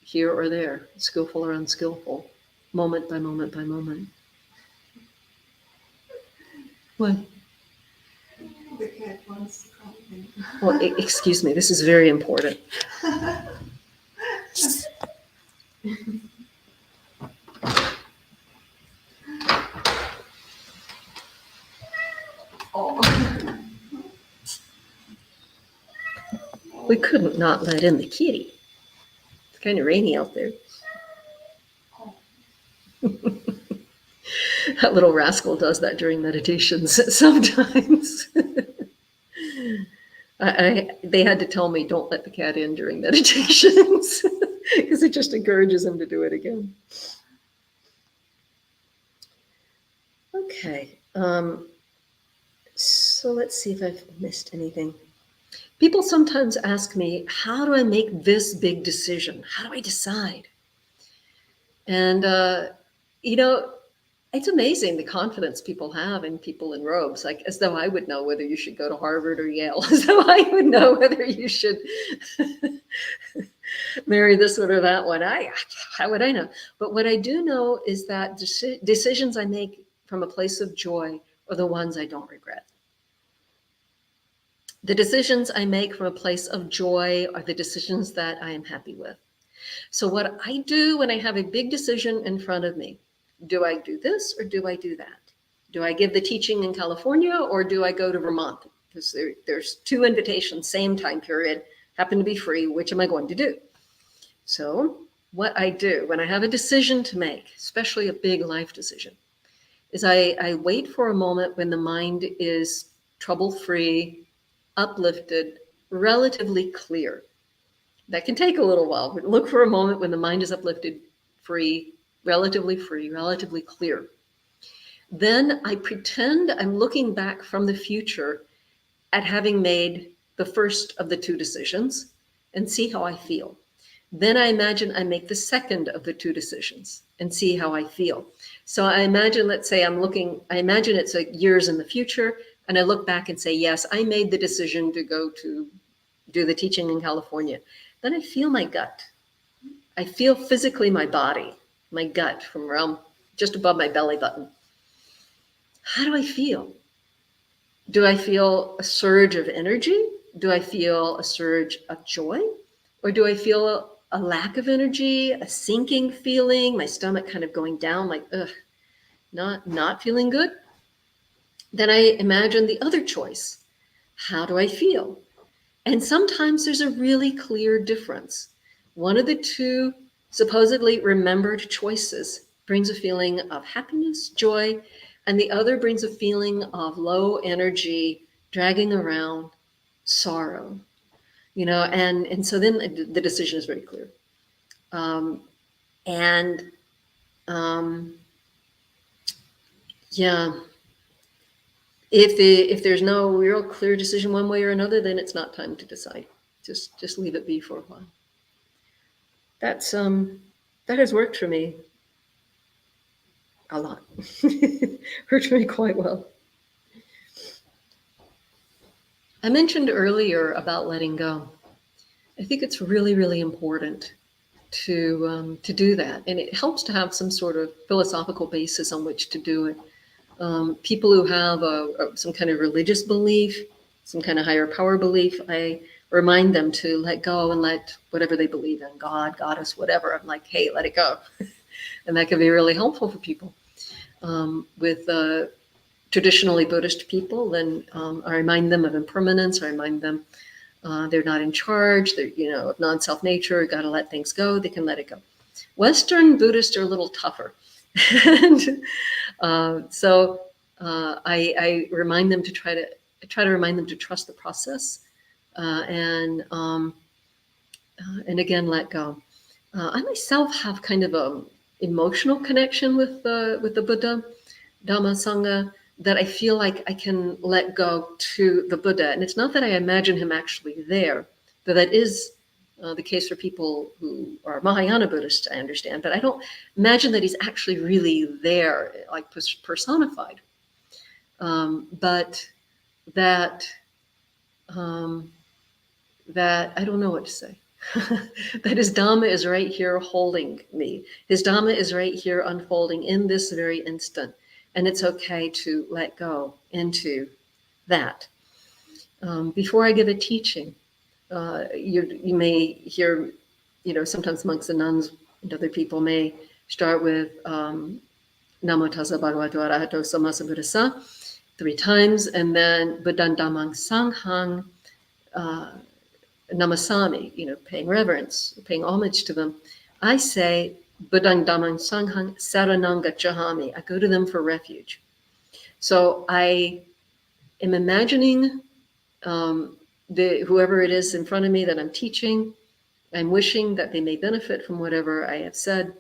here or there, skillful or unskillful, moment by moment by moment. What? The cat wants to come in. Well, excuse me, this is very important. Oh. We couldn't not let in the kitty. It's kind of rainy out there. That little rascal does that during meditations sometimes. They had to tell me, don't let the cat in during meditations, because it just encourages him to do it again. Okay, so let's see if I've missed anything. People sometimes ask me, how do I make this big decision? How do I decide? And, it's amazing the confidence people have in people in robes, like as though I would know whether you should go to Harvard or Yale, as though I would know whether you should marry this one or that one. How would I know? But what I do know is that decisions I make from a place of joy are the ones I don't regret. The decisions I make from a place of joy are the decisions that I am happy with. So what I do when I have a big decision in front of me, do I do this or do I do that? Do I give the teaching in California or do I go to Vermont? Because there's 2 invitations, same time period, happen to be free. Which am I going to do? So what I do when I have a decision to make, especially a big life decision, is I wait for a moment when the mind is trouble-free, uplifted, relatively clear. That can take a little while, but look for a moment when the mind is uplifted, free, relatively clear. Then I pretend I'm looking back from the future at having made the first of the 2 decisions and see how I feel. Then I imagine I make the second of the two decisions and see how I feel. So I imagine, let's say I imagine it's like years in the future, and I look back and say, yes, I made the decision to go to do the teaching in California. Then I feel my gut. I feel physically my body, my gut from around just above my belly button. How do I feel? Do I feel a surge of energy? Do I feel a surge of joy? Or do I feel a lack of energy, a sinking feeling, my stomach kind of going down, like, ugh, not feeling good? Then I imagine the other choice. How do I feel? And sometimes there's a really clear difference. One of the two supposedly remembered choices brings a feeling of happiness, joy, and the other brings a feeling of low energy, dragging around, sorrow. And so then the decision is very clear. Um, and yeah, if there's no real clear decision one way or another, then it's not time to decide. Just leave it be for a while. That has worked for me a lot. Worked for me quite well. I mentioned earlier about letting go. I think it's really, really important to do that, and it helps to have some sort of philosophical basis on which to do it. People who have some kind of religious belief, some kind of higher power belief, I remind them to let go and let whatever they believe in, God, goddess, whatever. I'm like, hey, let it go. And that can be really helpful for people. With traditionally Buddhist people, then I remind them of impermanence. I remind them they're not in charge. They're, of non-self nature, got to let things go. They can let it go. Western Buddhists are a little tougher. And so I remind them to try to remind them to trust the process and again let go. I myself have kind of an emotional connection with the Buddha, Dhamma, Sangha, that I feel like I can let go to the Buddha. And it's not that I imagine him actually there, though that is the case for people who are Mahayana Buddhists, I understand, but I don't imagine that he's actually really there, like personified. But that I don't know what to say. That his Dhamma is right here holding me. His Dhamma is right here unfolding in this very instant. And it's okay to let go into that. Before I give a teaching, you may hear, sometimes monks and nuns and other people may start with Namo tassa bhagavato arahato sammasambuddhassa 3 times, and then Buddhang Dhammang Sanghang Namasami, paying reverence, paying homage to them. I say Buddhang Dhammang Sanghang Saranang Gacchami. I go to them for refuge. So I am imagining whoever it is in front of me that I'm teaching. I'm wishing that they may benefit from whatever I have said,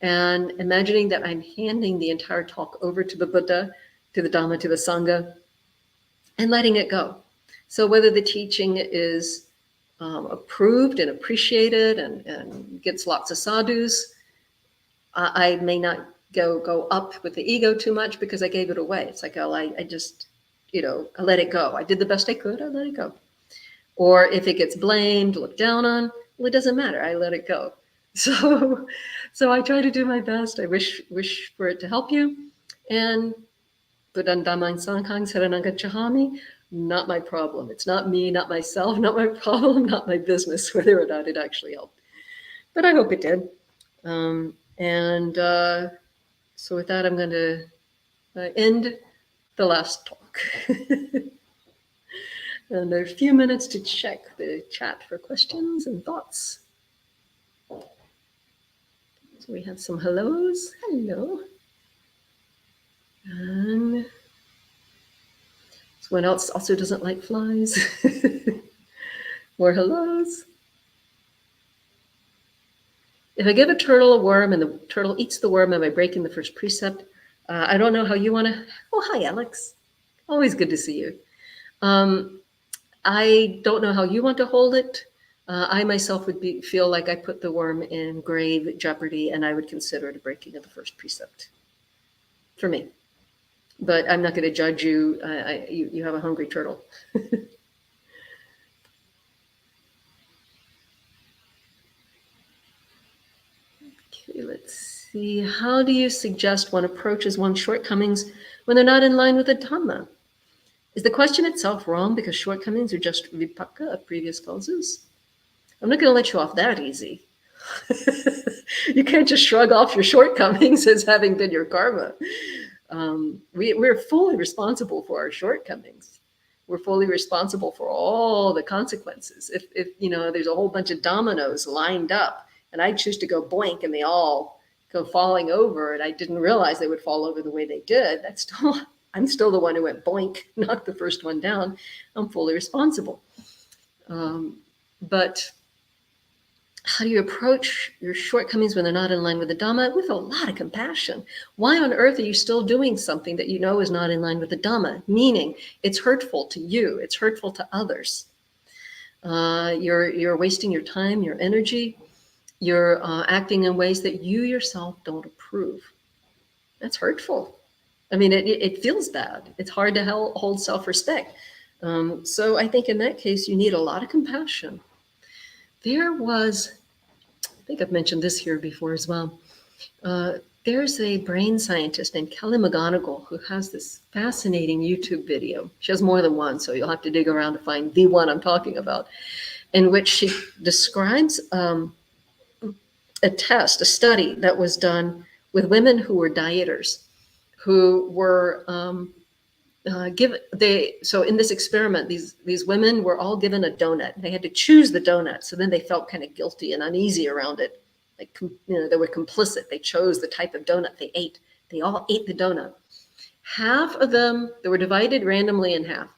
and imagining that I'm handing the entire talk over to the Buddha, to the Dhamma, to the Sangha, and letting it go. So whether the teaching is approved and appreciated and gets lots of sadhus, I may not go up with the ego too much because I gave it away. It's like, oh, I just, I let it go. I did the best I could. I let it go. Or if it gets blamed, looked down on, well, it doesn't matter. I let it go. So I try to do my best. I wish for it to help you. And Buddhang Dhammang Sanghang Saranang Gacchami, not my problem. It's not me, not myself, not my problem, not my business, whether or not it actually helped. But I hope it did. So with that, I'm going to end the last talk. And there's a few minutes to check the chat for questions and thoughts. So we have some hellos. Hello. And someone else also doesn't like flies. More hellos. If I give a turtle a worm and the turtle eats the worm, am I breaking the first precept? I don't know how you want to. Oh, hi, Alex. Always good to see you. I don't know how you want to hold it. I myself would feel like I put the worm in grave jeopardy, and I would consider it a breaking of the first precept for me. But I'm not going to judge you. You have a hungry turtle. Okay, let's see. How do you suggest one approaches one's shortcomings when they're not in line with the Dhamma? Is the question itself wrong because shortcomings are just vipaka of previous causes? I'm not going to let you off that easy. You can't just shrug off your shortcomings as having been your karma. We're fully responsible for our shortcomings. We're fully responsible for all the consequences. If there's a whole bunch of dominoes lined up, and I choose to go boink, and they all go falling over, and I didn't realize they would fall over the way they did. I'm still the one who went boink, knocked the first one down. I'm fully responsible. But how do you approach your shortcomings when they're not in line with the Dhamma? With a lot of compassion. Why on earth are you still doing something that you know is not in line with the Dhamma? Meaning, it's hurtful to you. It's hurtful to others. You're wasting your time, your energy. You're acting in ways that you yourself don't approve. That's hurtful. I mean, it feels bad. It's hard to hold self-respect. So I think in that case, you need a lot of compassion. I think I've mentioned this here before as well. There's a brain scientist named Kelly McGonigal who has this fascinating YouTube video. She has more than one, so you'll have to dig around to find the one I'm talking about, in which she describes a study that was done with women who were dieters, who were so in this experiment, these women were all given a donut. They had to choose the donut. So then they felt kind of guilty and uneasy around it. Like, they were complicit. They chose the type of donut they ate. They all ate the donut. Half of them, they were divided randomly in half.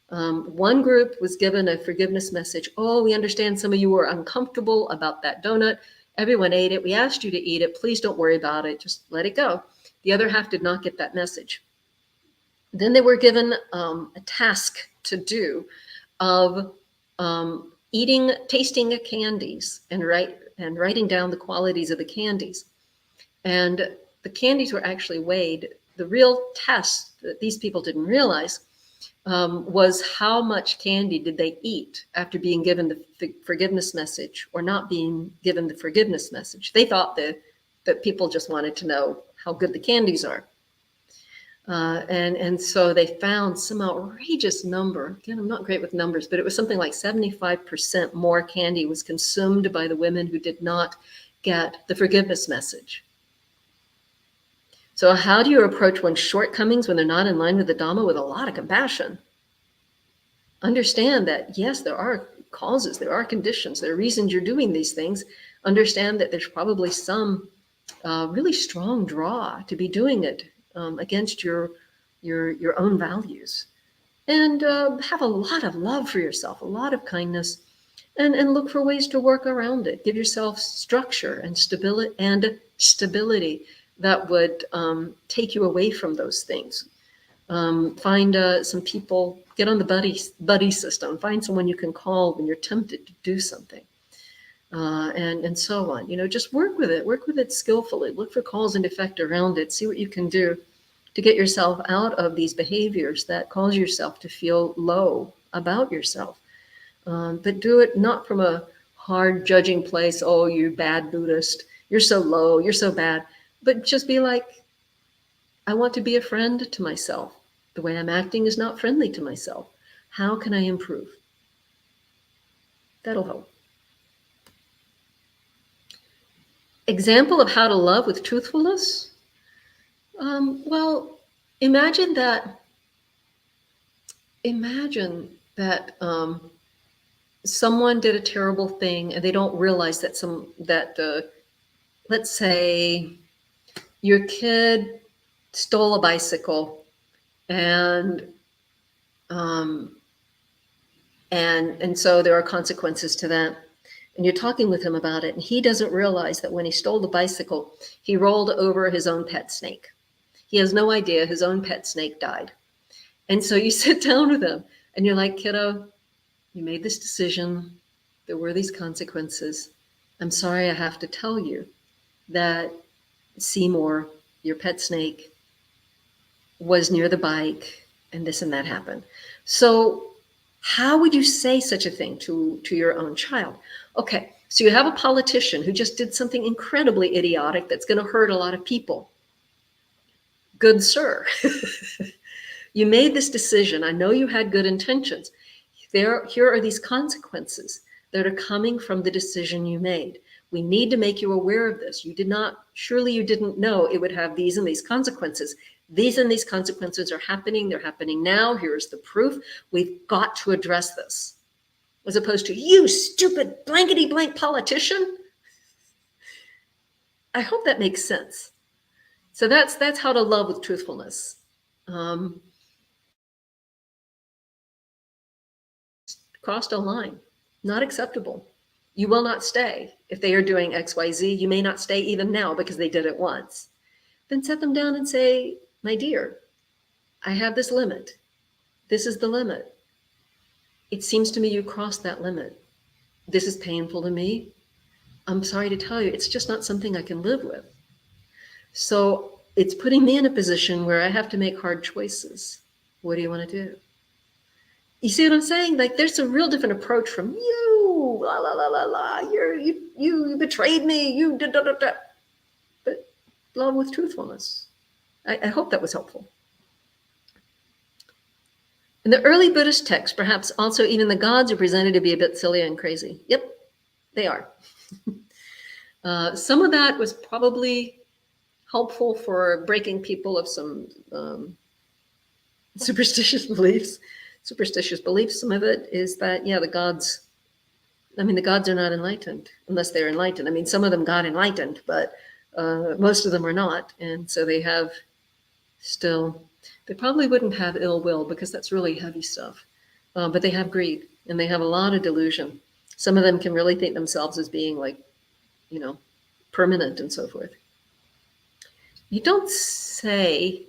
One group was given a forgiveness message. Oh, we understand some of you were uncomfortable about that donut. Everyone ate it. We asked you to eat it. Please don't worry about it. Just let it go. The other half did not get that message. Then they were given a task to do of tasting candies and writing down the qualities of the candies. And the candies were actually weighed. The real test that these people didn't realize was how much candy did they eat after being given the forgiveness message or not being given the forgiveness message. They thought that people just wanted to know how good the candies are. And so they found some outrageous number. Again, I'm not great with numbers, but it was something like 75% more candy was consumed by the women who did not get the forgiveness message. So how do you approach one's shortcomings when they're not in line with the Dhamma? With a lot of compassion. Understand that, yes, there are causes, there are conditions, there are reasons you're doing these things. Understand that there's probably some really strong draw to be doing it against your own values, and have a lot of love for yourself, a lot of kindness, and look for ways to work around it. Give yourself structure and stability that would take you away from those things. Find some people, get on the buddy system, find someone you can call when you're tempted to do something. And so on. Just work with it skillfully. Look for cause and effect around it. See what you can do to get yourself out of these behaviors that cause yourself to feel low about yourself. But do it not from a hard judging place. Oh, you bad Buddhist. You're so low. You're so bad. But just be like, I want to be a friend to myself. The way I'm acting is not friendly to myself. How can I improve? That'll help. Example of how to love with truthfulness? Well, imagine that someone did a terrible thing and they don't realize that let's say your kid stole a bicycle and so there are consequences to that. And you're talking with him about it, and he doesn't realize that when he stole the bicycle, he rolled over his own pet snake. He has no idea his own pet snake died. And so you sit down with him, and you're like, kiddo, you made this decision. There were these consequences. I'm sorry I have to tell you that Seymour, your pet snake, was near the bike and this and that happened. So how would you say such a thing to your own child? Okay, so you have a politician who just did something incredibly idiotic that's going to hurt a lot of people. Good sir, you made this decision. I know you had good intentions. Here are these consequences that are coming from the decision you made. We need to make you aware of this. Surely you didn't know it would have these and these consequences. These and these consequences are happening. They're happening now. Here's the proof. We've got to address this. As opposed to, you stupid blankety blank politician. I hope that makes sense. So that's how to love with truthfulness. Crossed a line, not acceptable. You will not stay. If they are doing XYZ, you may not stay even now because they did it once. Then set them down and say, my dear, I have this limit. This is the limit. It seems to me you crossed that limit. This is painful to me. I'm sorry to tell you, it's just not something I can live with. So it's putting me in a position where I have to make hard choices. What do you want to do? You see what I'm saying? Like, there's a real different approach from you, la la la la la. You betrayed me. You did da da da. But love with truthfulness. I hope that was helpful. In the early Buddhist texts, perhaps also even the gods are presented to be a bit silly and crazy. Yep, they are. Some of that was probably helpful for breaking people of some superstitious beliefs. Some of it is that, yeah, the gods are not enlightened unless they're enlightened. I mean, some of them got enlightened, but most of them are not. And so they have they probably wouldn't have ill will because that's really heavy stuff. But they have greed and they have a lot of delusion. Some of them can really think themselves as being like, permanent and so forth. You don't say,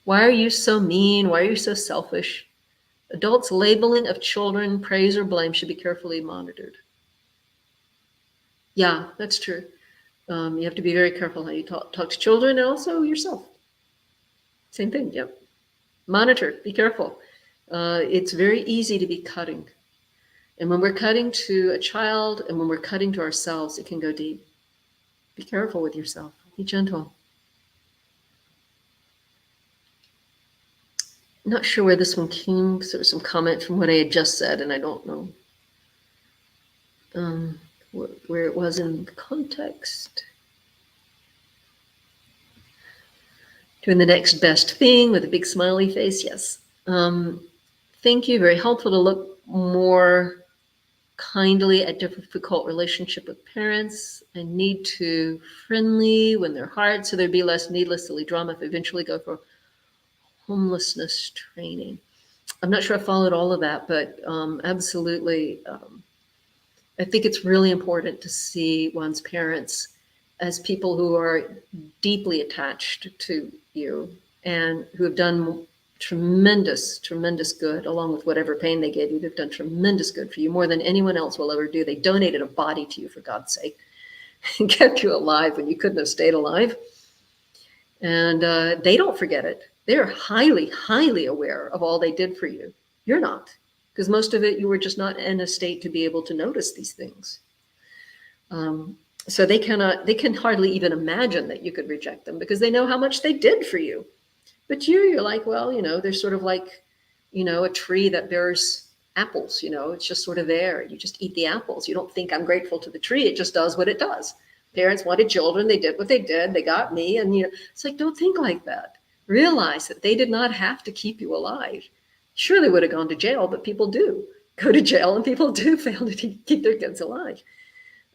why are you so mean? Why are you so selfish? Adults' labeling of children, praise or blame should be carefully monitored. Yeah, that's true. You have to be very careful how you talk to children and also yourself. Same thing, yep. Monitor, be careful. It's very easy to be cutting. And when we're cutting to a child and when we're cutting to ourselves, it can go deep. Be careful with yourself. Be gentle. Not sure where this one came. There was some comment from what I had just said, and I don't know where it was in the context. Doing the next best thing with a big smiley face. Yes. Thank you. Very helpful to look more kindly at difficult relationship with parents and need to friendly when they're hard, so there'd be less needless silly drama if eventually go for homelessness training. I'm not sure I followed all of that, but absolutely. I think it's really important to see one's parents as people who are deeply attached to you and who have done tremendous good, along with whatever pain they gave you. They've done tremendous good for you, more than anyone else will ever do. They donated a body to you, for God's sake, and kept you alive when you couldn't have stayed alive. And they don't forget it. They're highly, highly aware of all they did for you. You're not, because most of it, you were just not in a state to be able to notice these things. So they can hardly even imagine that you could reject them because they know how much they did for you. But you're like, well, they're sort of like, a tree that bears apples, it's just sort of there. You just eat the apples. You don't think I'm grateful to the tree. It just does what it does. Parents wanted children. They did what they did. They got me. And, it's like, don't think like that. Realize that they did not have to keep you alive. Sure, they would have gone to jail, but people do go to jail and people do fail to keep their kids alive.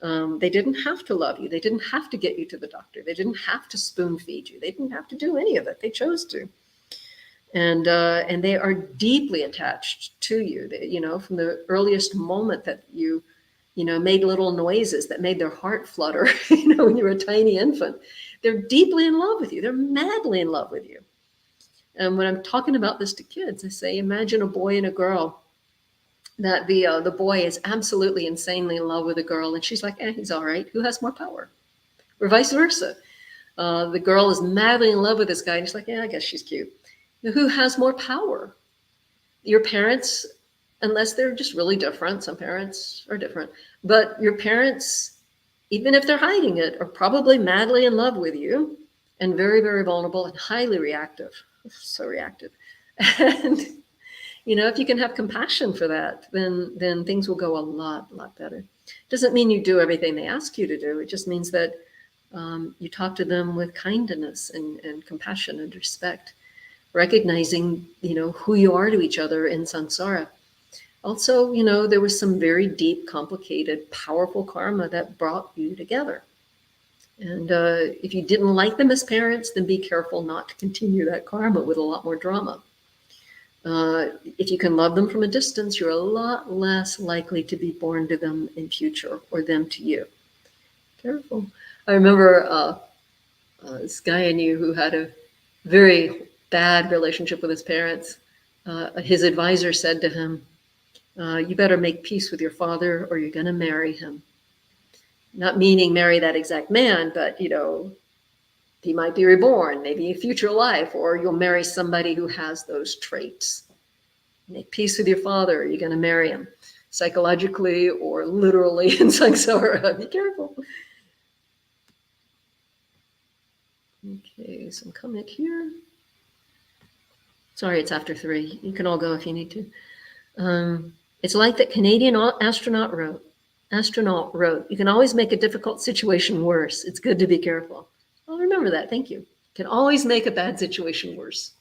They didn't have to love you. They didn't have to get you to the doctor. They didn't have to spoon feed you. They didn't have to do any of it. They chose to. And they are deeply attached to you. They, from the earliest moment that you made little noises that made their heart flutter, when you were a tiny infant. They're deeply in love with you. They're madly in love with you. And when I'm talking about this to kids, I say, imagine a boy and a girl that the boy is absolutely insanely in love with a girl, and she's like, he's all right. Who has more power? Or vice versa. The girl is madly in love with this guy, and she's like, I guess she's cute. Who has more power? Your parents, unless they're just really different. Some parents are different, but your parents, even if they're hiding it, are probably madly in love with you and very, very vulnerable and highly reactive. So reactive. And if you can have compassion for that, then things will go a lot better. Doesn't mean you do everything they ask you to do. It just means that you talk to them with kindness and compassion and respect, recognizing, who you are to each other in samsara. Also, there was some very deep, complicated, powerful karma that brought you together. And if you didn't like them as parents, then be careful not to continue that karma with a lot more drama. If you can love them from a distance, you're a lot less likely to be born to them in future, or them to you. Careful. I remember this guy I knew who had a very bad relationship with his parents. His advisor said to him, you better make peace with your father or you're going to marry him. Not meaning marry that exact man, but, he might be reborn, maybe a future life, or you'll marry somebody who has those traits. Make peace with your father, or you're going to marry him, psychologically or literally in samsara. Be careful. Okay, some comment here. Sorry, it's after 3. You can all go if you need to. It's like that Canadian astronaut wrote, you can always make a difficult situation worse. It's good to be careful. I'll remember that. Thank you. Can always make a bad situation worse.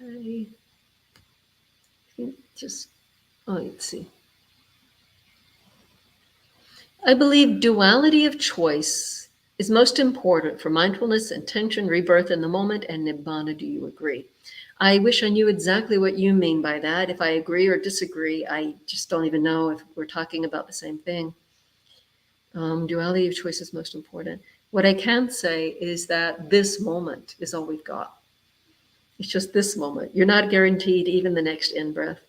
Okay. Let's see. I believe duality of choice is most important for mindfulness, intention, rebirth in the moment, and nibbana. Do you agree? I wish I knew exactly what you mean by that. If I agree or disagree, I just don't even know if we're talking about the same thing. Duality of choice is most important. What I can say is that this moment is all we've got. It's just this moment. You're not guaranteed even the next in-breath.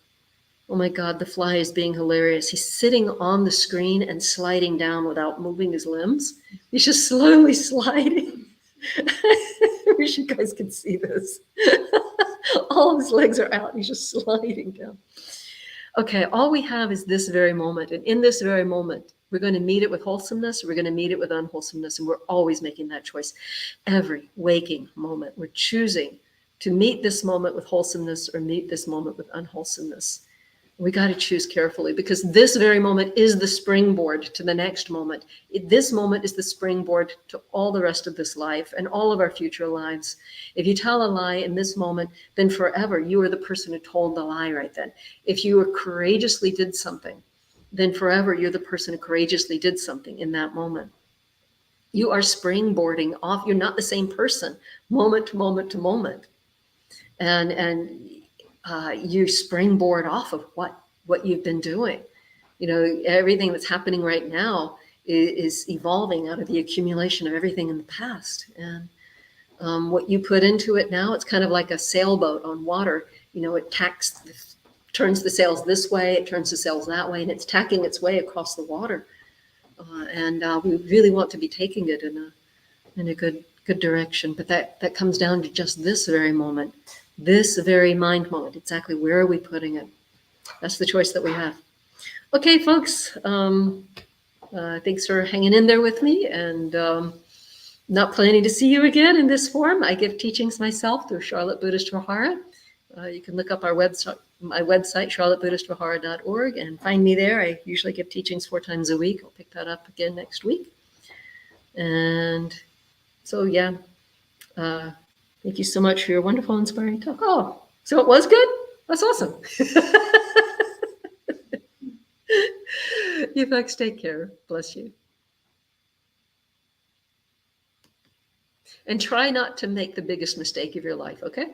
Oh my God, the fly is being hilarious. He's sitting on the screen and sliding down without moving his limbs. He's just slowly sliding. I wish you guys could see this. All his legs are out. He's just sliding down. Okay, all we have is this very moment. And in this very moment, we're going to meet it with wholesomeness. We're going to meet it with unwholesomeness. And we're always making that choice. Every waking moment, we're choosing to meet this moment with wholesomeness or meet this moment with unwholesomeness. We got to choose carefully, because this very moment is the springboard to the next moment. This moment is the springboard to all the rest of this life and all of our future lives. If you tell a lie in this moment, then forever you are the person who told the lie right then. If you courageously did something, then forever you're the person who courageously did something in that moment. You are springboarding off. You're not the same person moment to moment to moment. And you springboard off of what you've been doing. Everything that's happening right now is evolving out of the accumulation of everything in the past. And what you put into it now, it's kind of like a sailboat on water. It turns the sails this way, it turns the sails that way, and it's tacking its way across the water. And we really want to be taking it in a good direction. But that comes down to just this very moment. This very mind moment. Exactly where are we putting it? That's the choice that we have. Okay, folks. Thanks for hanging in there with me, and not planning to see you again in this form. I give teachings myself through Charlet Buddhist Vihara. You can look up my website, charletbuddhistvihara.org, and find me there. I usually give teachings 4 times a week. I'll pick that up again next week. And so, yeah. Thank you so much for your wonderful, inspiring talk. Oh, so it was good? That's awesome. You folks take care. Bless you. And try not to make the biggest mistake of your life, okay?